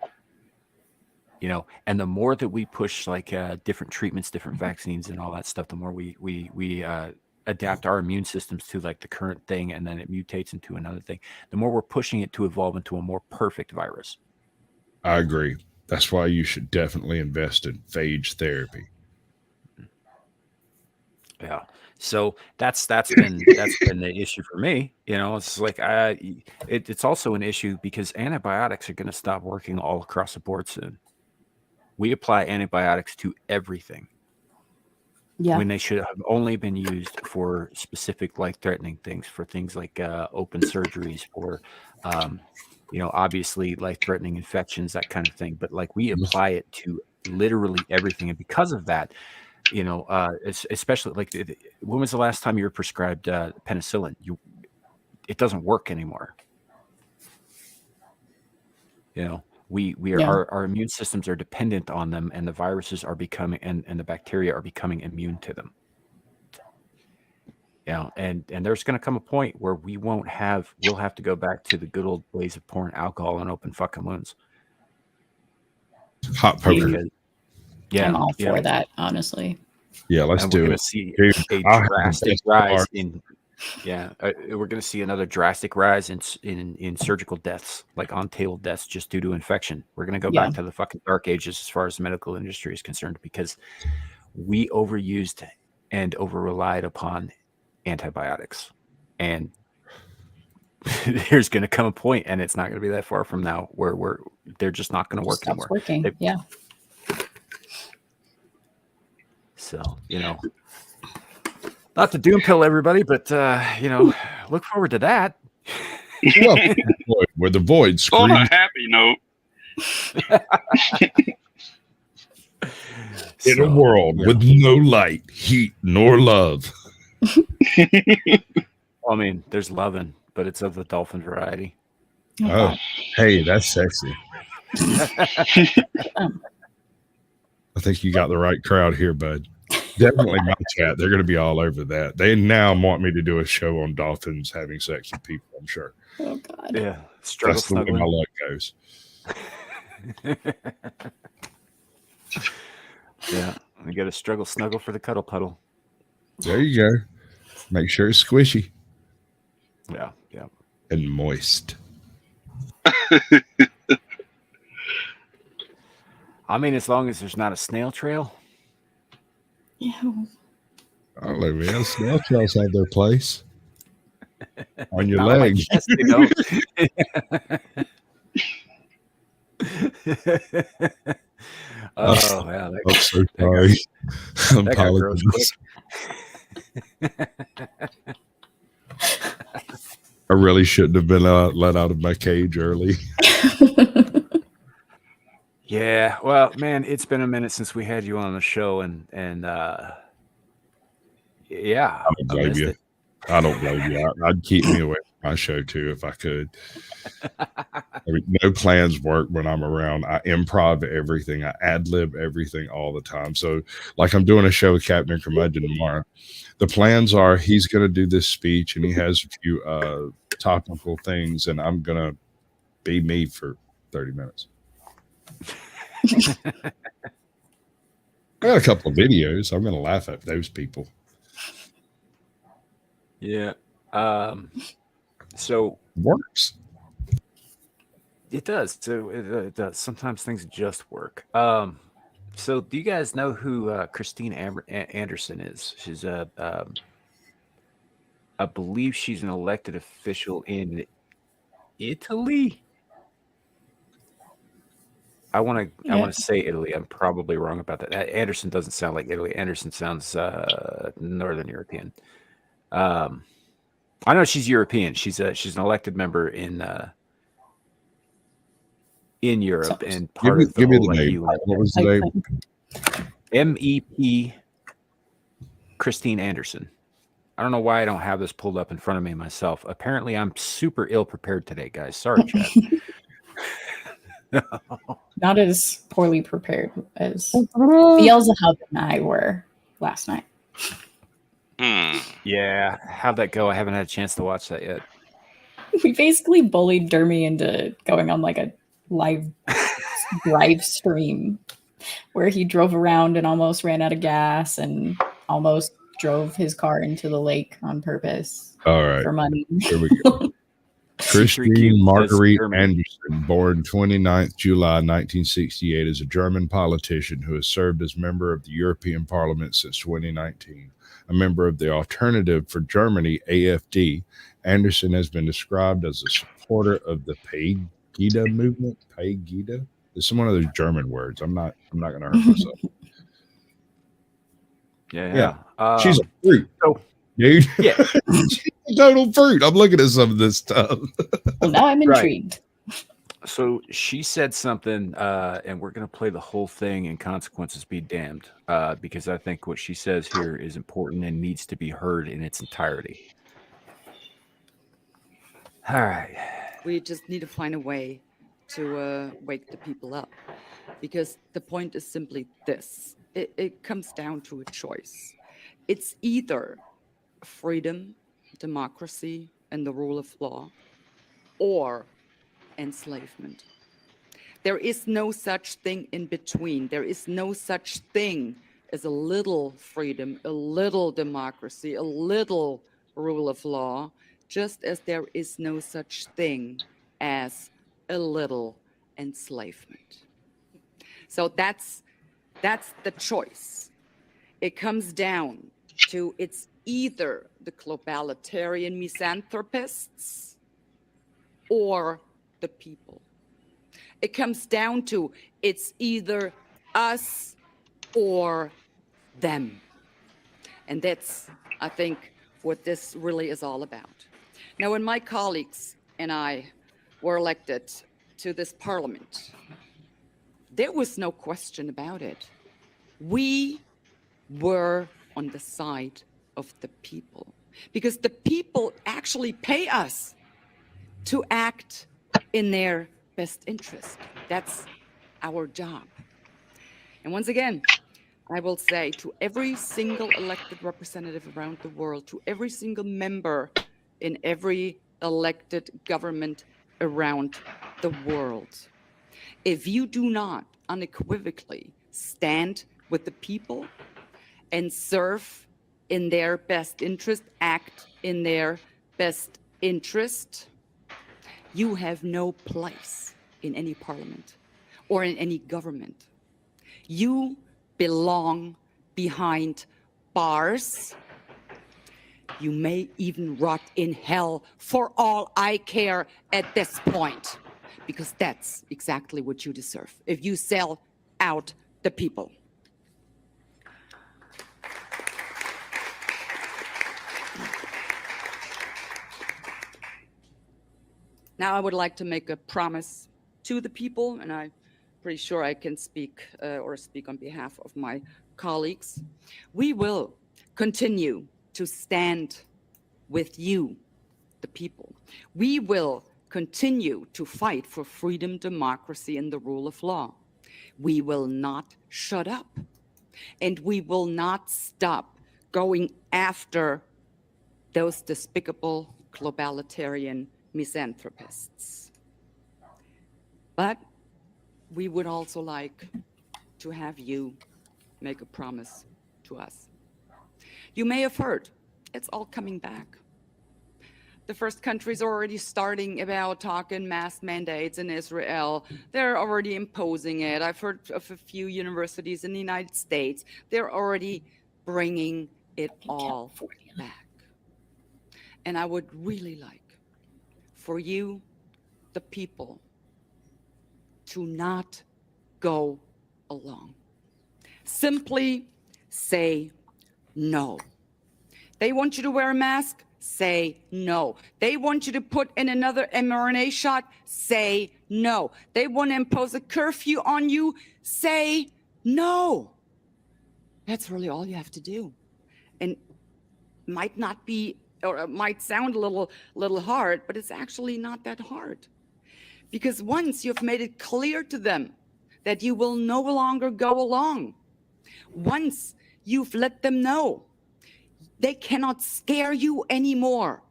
And the more that we push like different treatments, different vaccines, and all that stuff, the more we adapt our immune systems to like the current thing, and then it mutates into another thing. The more we're pushing it to evolve into a more perfect virus. I agree. That's why you should definitely invest in phage therapy. Yeah. So that's been the issue for me. It's like it's also an issue because antibiotics are going to stop working all across the board soon. We apply antibiotics to everything. Yeah. When they should have only been used for specific life-threatening things, for things like open surgeries, for obviously life-threatening infections, that kind of thing. But like, we apply it to literally everything, and because of that, especially like, when was the last time you were prescribed penicillin? It doesn't work anymore. Our immune systems are dependent on them, and the viruses are becoming, and the bacteria are becoming immune to them. And there's going to come a point where we'll have to go back to the good old ways of pouring alcohol and open fucking wounds. Hot poker. I'm all for that, honestly. Yeah, let's do it. We're going to see a drastic rise in. We're going to see another drastic rise in surgical deaths, like on-table deaths, just due to infection. We're going to go back to the fucking dark ages as far as the medical industry is concerned, because we overused and over-relied upon antibiotics. And there's going to come a point, and it's not going to be that far from now, where they're just not going to work anymore. Working. Yeah. So, not to doom pill everybody, but look forward to that. Where the void On screams a happy note. in a world with no light, heat, nor love. I mean, there's loving, but it's of the dolphin variety. Oh, hey, that's sexy. I think you got the right crowd here, bud. Definitely my chat. They're going to be all over that. They now want me to do a show on dolphins having sex with people, I'm sure. Oh, God. Yeah. Struggle That's the way my luck goes. Yeah. We got to struggle snuggle for the cuddle puddle. There you go. Make sure it's squishy. Yeah. Yeah. And moist. I mean, as long as there's not a snail trail. Yeah. Oh, look, man. Snail trails have their place. On your Not legs. Like, yes, they don't. Oh, yeah. I'm so sorry. I'm that got gross quick. I really shouldn't have been let out of my cage early. Yeah, well, man, it's been a minute since we had you on the show, and yeah, I don't blame you. I don't blame you. I'd keep me away from my show too if I could. I mean, no plans work when I'm around. I improv everything. I ad-lib everything all the time. So, like, I'm doing a show with Captain Curmudgeon tomorrow. The plans are he's going to do this speech, and he has a few topical things, and I'm going to be me for 30 minutes. I got a couple of videos. I'm going to laugh at those people. Yeah. So works. It does. So it does. Sometimes things just work. So do you guys know who Christine Anderson is? She's I believe she's an elected official in Italy. I want to say Italy. I'm probably wrong about that. Anderson doesn't sound like Italy. Anderson sounds Northern European. I know she's European. She's an elected member in Europe and part of the give me whole the name. EU. What was the name? MEP Christine Anderson. I don't know why I don't have this pulled up in front of me myself. Apparently, I'm super ill prepared today, guys. Sorry, Chad. Not as poorly prepared as Beelzebub and I were last night. Yeah, how'd that go? I haven't had a chance to watch that yet. We basically bullied Dermy into going on like a live stream where he drove around and almost ran out of gas and almost drove his car into the lake on purpose. All right. For money. Here we go. Christine Marguerite Anderson, born 29th July 1968, is a German politician who has served as member of the European Parliament since 2019. A member of the Alternative for Germany, AfD, Anderson has been described as a supporter of the Pegida movement. Pegida? It's one of those German words. I'm not going to hurt myself. Yeah. She's a freak. Dude. Yeah. She's a total fruit. I'm looking at some of this stuff. Well, now I'm intrigued. Right. So she said something, and we're going to play the whole thing and consequences be damned, because I think what she says here is important and needs to be heard in its entirety. All right. We just need to find a way to wake the people up, because the point is simply this. It comes down to a choice. It's either freedom, democracy, and the rule of law, or enslavement. There is no such thing in between. There is no such thing as a little freedom, a little democracy, a little rule of law, just as there is no such thing as a little enslavement. So that's the choice. It comes down to it's either the globalitarian misanthropists or the people. It comes down to it's either us or them. And that's, I think, what this really is all about. Now, when my colleagues and I were elected to this parliament, there was no question about it. We were on the side of the people because the people actually pay us to act in their best interest. That's our job. And once again, I will say to every single elected representative around the world, to every single member in every elected government around the world, if you do not unequivocally stand with the people and serve in their best interest, act in their best interest, you have no place in any parliament or in any government. You belong behind bars. You may even rot in hell for all I care at this point, because that's exactly what you deserve if you sell out the people. Now I would like to make a promise to the people, and I'm pretty sure I can speak on behalf of my colleagues. We will continue to stand with you, the people. We will continue to fight for freedom, democracy, and the rule of law. We will not shut up, and we will not stop going after those despicable globalitarian misanthropists. But we would also like to have you make a promise to us. You may have heard, it's all coming back. The first countries are already starting about talking mask mandates in Israel. They're already imposing it. I've heard of a few universities in the United States. They're already bringing it all back. And I would really like for you, the people, to not go along. Simply say no. They want you to wear a mask? Say no. They want you to put in another mRNA shot? Say no. They want to impose a curfew on you? Say no. That's really all you have to do. And might not be, or it might sound a little hard, but it's actually not that hard. Because once you've made it clear to them that you will no longer go along, once you've let them know they cannot scare you anymore.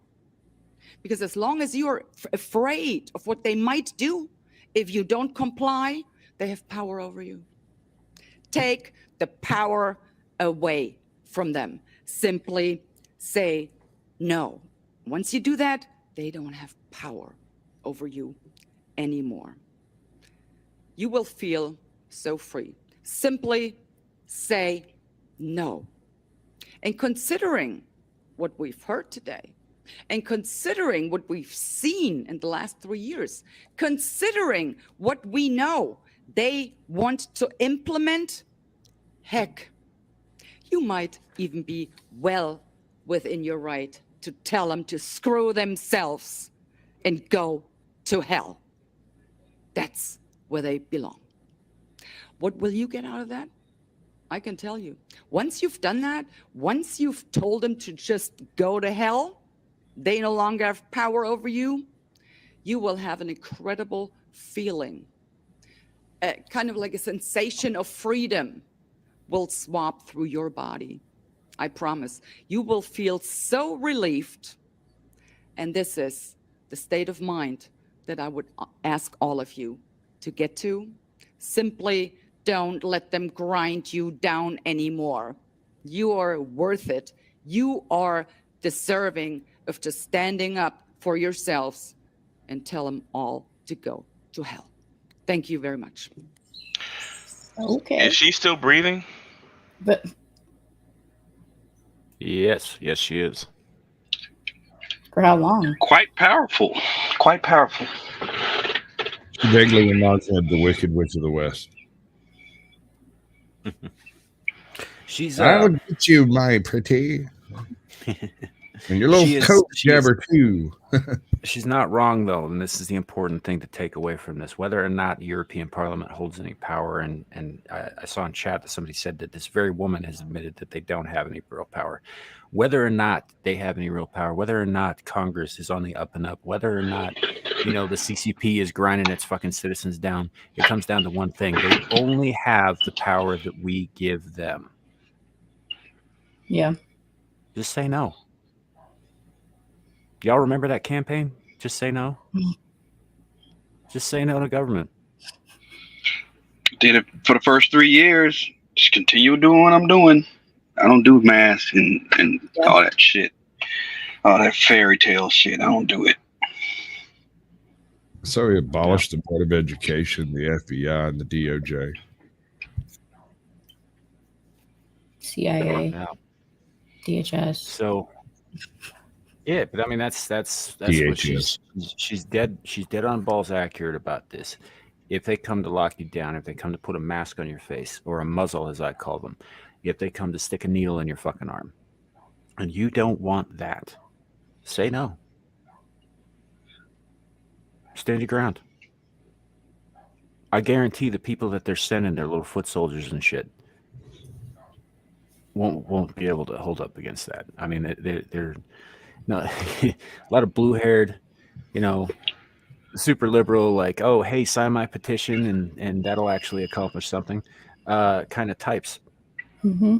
Because as long as you're afraid of what they might do, if you don't comply, they have power over you. Take the power away from them. Simply say no. Once you do that, they don't have power over you anymore. You will feel so free. Simply say no. And considering what we've heard today, and considering what we've seen in the last 3 years, considering what we know they want to implement, heck, you might even be well within your right to tell them to screw themselves and go to hell. That's where they belong. What will you get out of that? I can tell you. Once you've done that, once you've told them to just go to hell, they no longer have power over you, you will have an incredible feeling. Kind of like a sensation of freedom will swap through your body. I promise. You will feel so relieved. And this is the state of mind that I would ask all of you to get to. Simply don't let them grind you down anymore. You are worth it. You are deserving of just standing up for yourselves and tell them all to go to hell. Thank you very much. Okay. Is she still breathing? But Yes, she is. For how long? Quite powerful. Quite powerful. She vaguely reminds me of the Wicked Witch of the West. She's I'll get you, my pretty. And your little coat jabber too. She's not wrong though, and this is the important thing to take away from this. Whether or not the European Parliament holds any power, and I saw in chat that somebody said that this very woman has admitted that they don't have any real power. Whether or not they have any real power, whether or not Congress is on the up and up, whether or not the CCP is grinding its fucking citizens down, it comes down to one thing: they only have the power that we give them. Yeah. Just say no. Y'all remember that campaign? Just say no. Just say no to government. Did it for the first 3 years. Just continue doing what I'm doing. I don't do masks and all that shit. All that fairy tale shit. I don't do it. So he abolished the Board of Education, the FBI, and the DOJ. CIA. DHS. So, yeah, but I mean that's what she's dead. She's dead on balls accurate about this. If they come to lock you down, if they come to put a mask on your face or a muzzle, as I call them, if they come to stick a needle in your fucking arm, and you don't want that, say no. Stand your ground. I guarantee the people that they're sending, their little foot soldiers and shit, won't be able to hold up against that. I mean, they're no a lot of blue-haired, super liberal, like, oh, hey, sign my petition and that'll actually accomplish something, kind of types. Mm-hmm.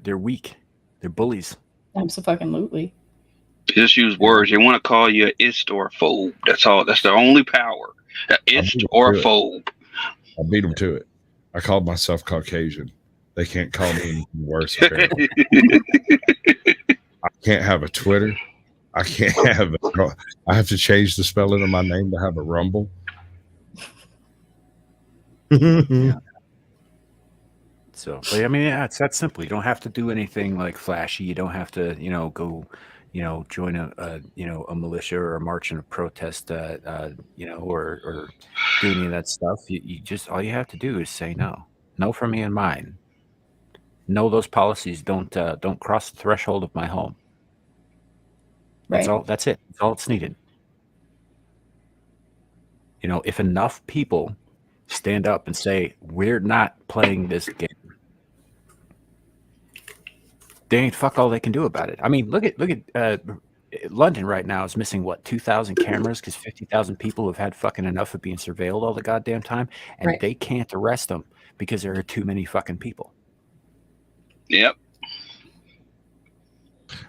They're weak. They're bullies. Absolutely. Just use words. They want to call you an ist or a phobe. That's all. That's their only power. An ist or a phobe. I beat them to it. I called myself Caucasian. They can't call me anything worse. Apparently. I can't have a Twitter. I can't have I have to change the spelling of my name to have a Rumble. Yeah. So, but I mean, yeah, it's that simple. You don't have to do anything like flashy. You don't have to, go, join a militia or a march and a protest, or do any of that stuff. You just, all you have to do is say no. No for me and mine. No, those policies don't cross the threshold of my home. That's Right. all. That's it. That's all it's needed. If enough people stand up and say, we're not playing this game, there ain't fuck all they can do about it. I mean, look at London right now is missing 2,000 cameras because 50,000 people have had fucking enough of being surveilled all the goddamn time, and they can't arrest them because there are too many fucking people. Yep.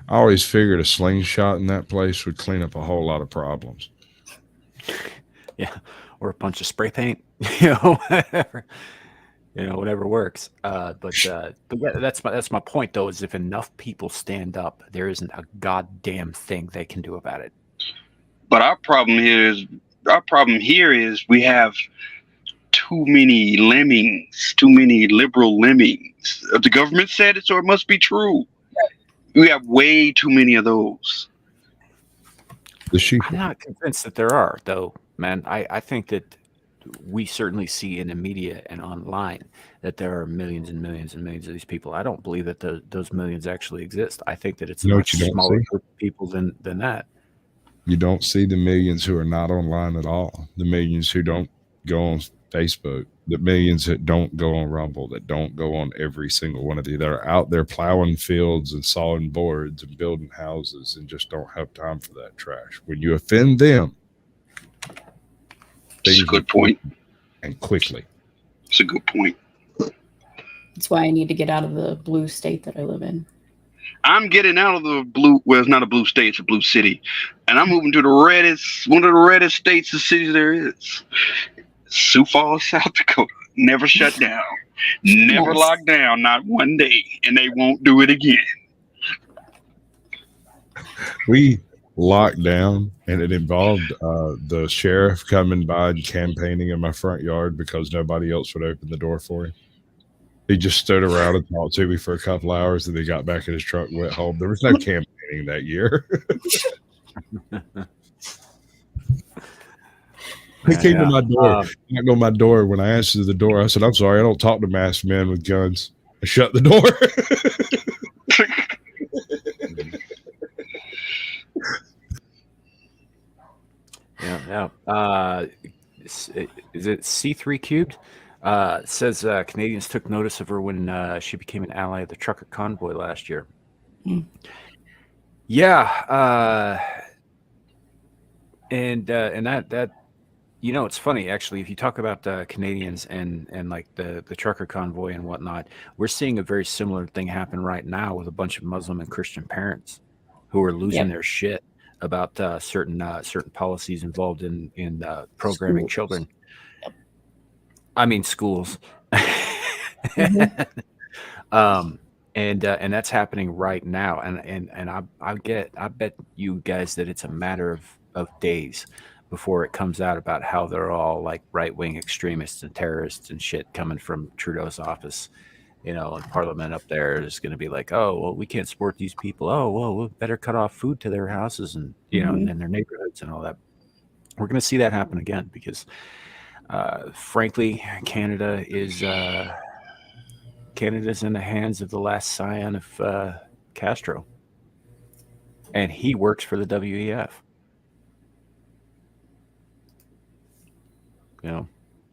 I always figured a slingshot in that place would clean up a whole lot of problems. Yeah, or a bunch of spray paint, whatever works. But yeah, that's my point though. Is if enough people stand up, there isn't a goddamn thing they can do about it. But our problem here is we have too many lemmings, too many liberal lemmings. The government said it, so it must be true. We have way too many of those. I'm not convinced that there are, though, man. I think that we certainly see in the media and online that there are millions and millions and millions of these people. I don't believe that those millions actually exist. I think that it's a much smaller group of people than that. You don't see the millions who are not online at all. The millions who don't go on Facebook, the millions that don't go on Rumble, that don't go on every single one of these. They're out there plowing fields and sawing boards and building houses and just don't have time for that trash. When you offend them, that's a good point. And quickly. It's a good point. That's why I need to get out of the blue state that I live in. I'm getting out of the blue. Well, it's not a blue state; it's a blue city, and I'm moving to the reddest, one of the reddest states and cities there is. Sioux Falls, South Dakota. Never shut down. Never locked down. Not one day, and they won't do it again. We locked down, and it involved the sheriff coming by and campaigning in my front yard because nobody else would open the door for him. He just stood around and talked to me for a couple hours, and then got back in his truck and went home. There was no campaigning that year. He came to my door, knocked on my door. When I answered the door, I said, "I'm sorry, I don't talk to masked men with guns." I shut the door. Is it C3 cubed? Says Canadians took notice of her when she became an ally of the trucker convoy last year. Yeah, and that it's funny actually. If you talk about Canadians and like the trucker convoy and whatnot, we're seeing a very similar thing happen right now with a bunch of Muslim and Christian parents who are losing their shit about certain policies involved in programming Schools. children. I mean schools. Mm-hmm. And that's happening right now. And I bet you guys that it's a matter of days before it comes out about how they're all like right-wing extremists and terrorists and shit coming from Trudeau's office. And Parliament up there is going to be like, oh, well, we can't support these people. Oh, well, we better cut off food to their houses and, and their neighborhoods and all that. We're going to see that happen again because, frankly, Canada's in the hands of the last scion of Castro. And he works for the WEF.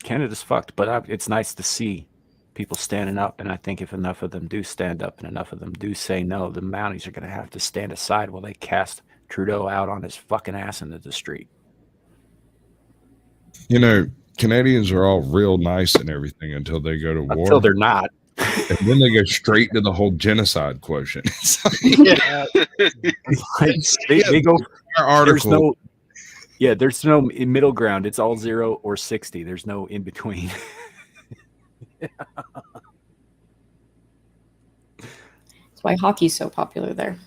Canada's fucked, but it's nice to see people standing up, and I think if enough of them do stand up and enough of them do say no, the Mounties are going to have to stand aside while they cast Trudeau out on his fucking ass into the street. Canadians are all real nice and everything until they go to war. Until they're not. And then they go straight to the whole genocide quotient. They go. Our article. There's no middle ground. It's all 0 or 60. There's no in between. That's why hockey's so popular there.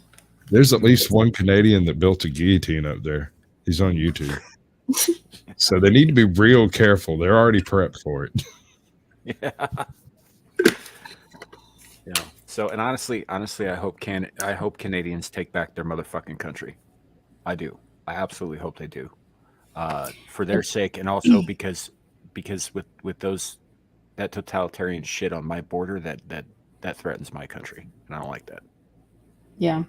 There's at least one Canadian that built a guillotine up there. He's on YouTube. So they need to be real careful. They're already prepped for it. Yeah. So, and honestly, I hope Canadians take back their motherfucking country. I do. I absolutely hope they do. For their sake, and also because with that totalitarian shit on my border that threatens my country, and I don't like that. Yeah.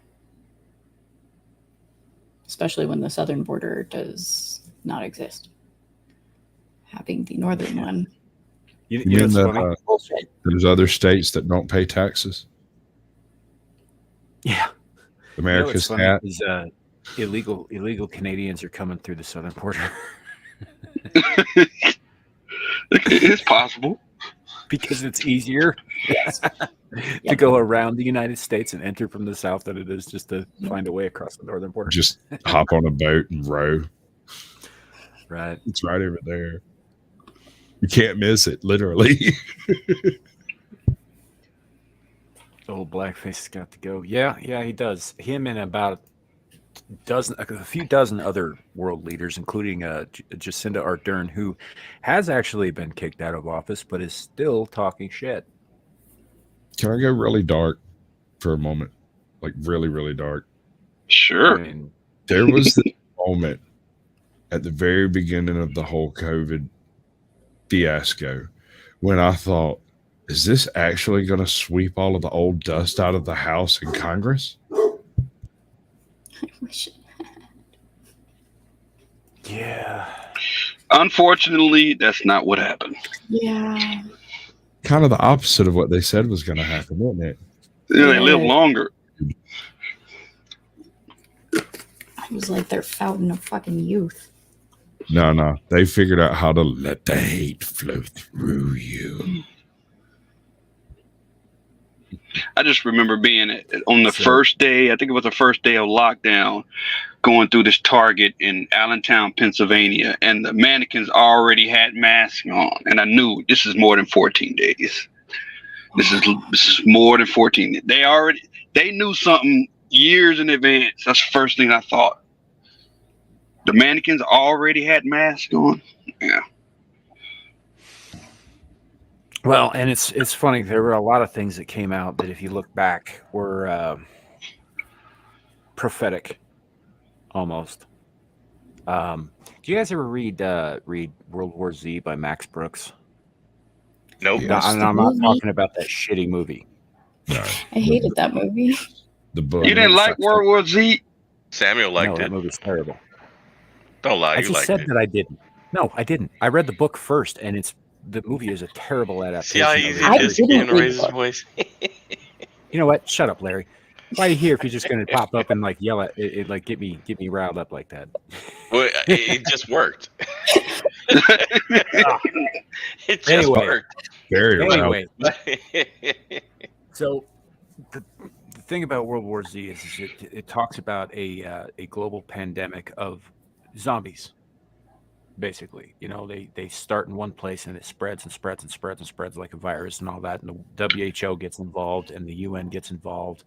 Especially when the southern border does not exist. Having the northern one. You mean that there's other states that don't pay taxes? Yeah. America's hat. Is, illegal Canadians are coming through the southern border. It's possible. Because it's easier to go around the United States and enter from the south than it is just to find a way across the northern border. Just hop on a boat and row. Right. It's right over there. You can't miss it, literally. Old blackface has got to go. Yeah, he does. Him and about a few dozen other world leaders, including Jacinda Ardern, who has actually been kicked out of office, but is still talking shit. Can I go really dark for a moment? Like really, really dark? Sure. I mean, there was this moment at the very beginning of the whole COVID fiasco when I thought, is this actually going to sweep all of the old dust out of the House and Congress? I wish it had. Yeah. Unfortunately, that's not what happened. Yeah. Kind of the opposite of what they said was going to happen, wasn't it? Yeah, they live longer. It was like their fountain of fucking youth. No. They figured out how to let the hate flow through you. I just remember being on the first day, I think it was the first day of lockdown, going through this Target in Allentown, Pennsylvania, and the mannequins already had masks on. And I knew this is more than 14 days. This is more than 14. They knew something years in advance. That's the first thing I thought. The mannequins already had masks on. Yeah. Well, and it's funny. There were a lot of things that came out that, if you look back, were prophetic, almost. Do you guys ever read World War Z by Max Brooks? Nope. No, I'm not talking about that shitty movie. No, I hated that movie. the book. You didn't like World War Z? Samuel liked No, it. that movie's terrible. Don't lie, I you just liked said it. that I didn't. No, I didn't. I read the book first, and the movie is a terrible adaptation. See how of easy it. it is to get him to raise his voice? You know what? Shut up, Larry. Why are you here if you're just going to pop up and like yell at it, like get me riled up like that? Well, it just worked. It just Anyway. worked. Very Anyway, so the thing about World War Z is it talks about a global pandemic of zombies. Basically, you know, they start in one place and it spreads and spreads and spreads and spreads like a virus and all that, and the WHO gets involved and the UN gets involved.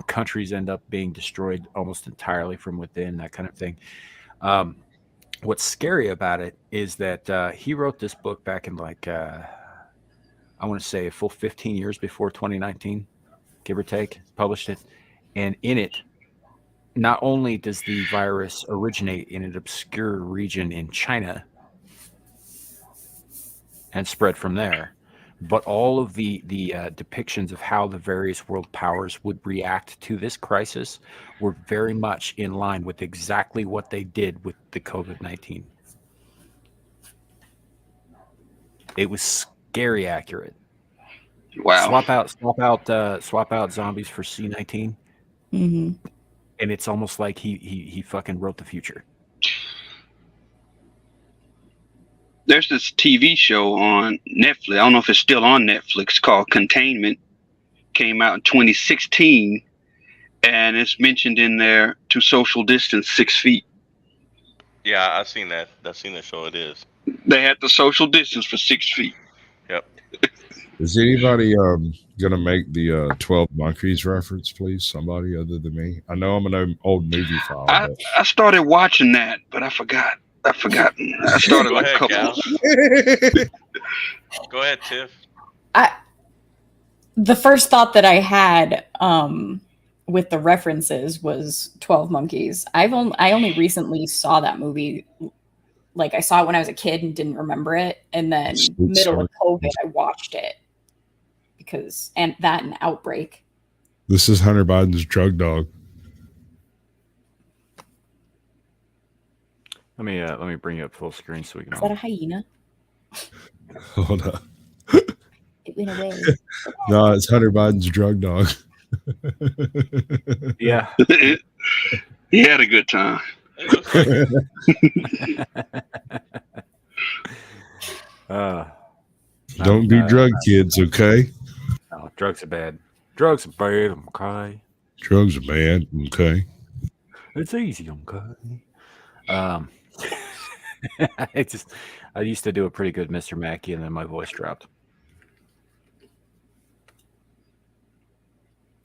Countries end up being destroyed almost entirely from within, that kind of thing. What's scary about it is that he wrote this book back in like I want to say a full 15 years before 2019, give or take, published it. And in it, not only does the virus originate in an obscure region in China and spread from there, but all of the depictions of how the various world powers would react to this crisis were very much in line with exactly what they did with the COVID-19. It was scary accurate. Wow. Swap out zombies for C-19. Mm-hmm. And it's almost like he fucking wrote the future. There's this TV show on Netflix. I don't know if it's still on Netflix, called Containment. Came out in 2016, and it's mentioned in there to social distance 6 feet. Yeah, I've seen that. I've seen the show. It is. They had the social distance for 6 feet. Yep. Is anybody gonna make the 12 Monkeys reference, please? Somebody other than me. I know I'm an old movie file. I started watching that, but I forgot. I started Go like ahead, a couple. Gal. Go ahead, Tiff. The first thought that I had with the references was 12 Monkeys. I only recently saw that movie. Like, I saw it when I was a kid and didn't remember it, and then middle of COVID I watched it and Outbreak. This is Hunter Biden's drug dog. Let me bring you up full screen so we can. Is that a hyena? Hold up. It went away. No, it's Hunter Biden's drug dog. Yeah. He had a good time. Don't do drug kids, okay? No, drugs are bad. Drugs are bad, okay? Drugs are bad, okay? It's easy, okay? I used to do a pretty good Mr. Mackey, and then my voice dropped.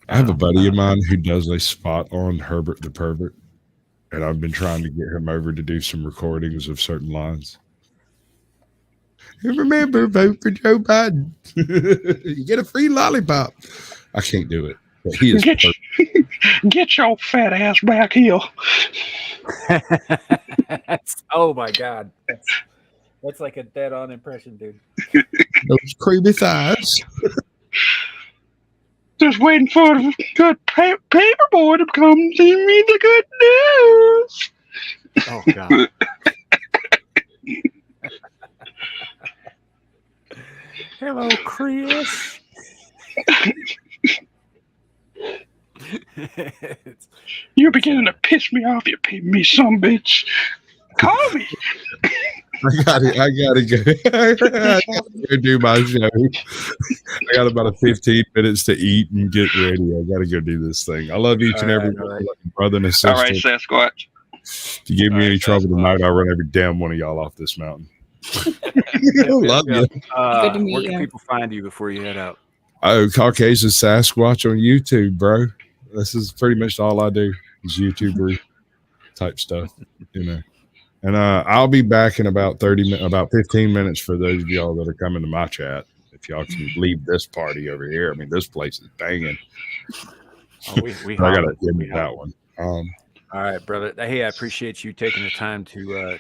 I have a buddy of mine who does a spot on Herbert the Pervert, and I've been trying to get him over to do some recordings of certain lines. And remember, vote for Joe Biden. You get a free lollipop. I can't do it, but he is perfect. Get your fat ass back here. Oh my God. That's like a dead-on impression, dude. Those creamy thighs. Just waiting for the good paper boy to come see me the good news. Oh God. Hello, Chris. You're beginning to piss me off, you me some bitch. Call me. I gotta go. I gotta go do my show. I got about 15 minutes to eat and get ready. I gotta go do this thing. I love each and every one, like brother and sister. All right, Sasquatch. If you give me any trouble tonight, I'll run every damn one of y'all off this mountain. Love you. Good to meet Where you. can people find you before you head out? Oh, Caucasian Sasquatch on YouTube, bro. This is pretty much all I do is YouTuber type stuff, you know. And I'll be back in about 15 minutes for those of y'all that are coming to my chat. if y'all can leave this party over here. I mean, this place is banging. Oh, we I got have to it. end that one. All right, brother. Hey, I appreciate you taking the time to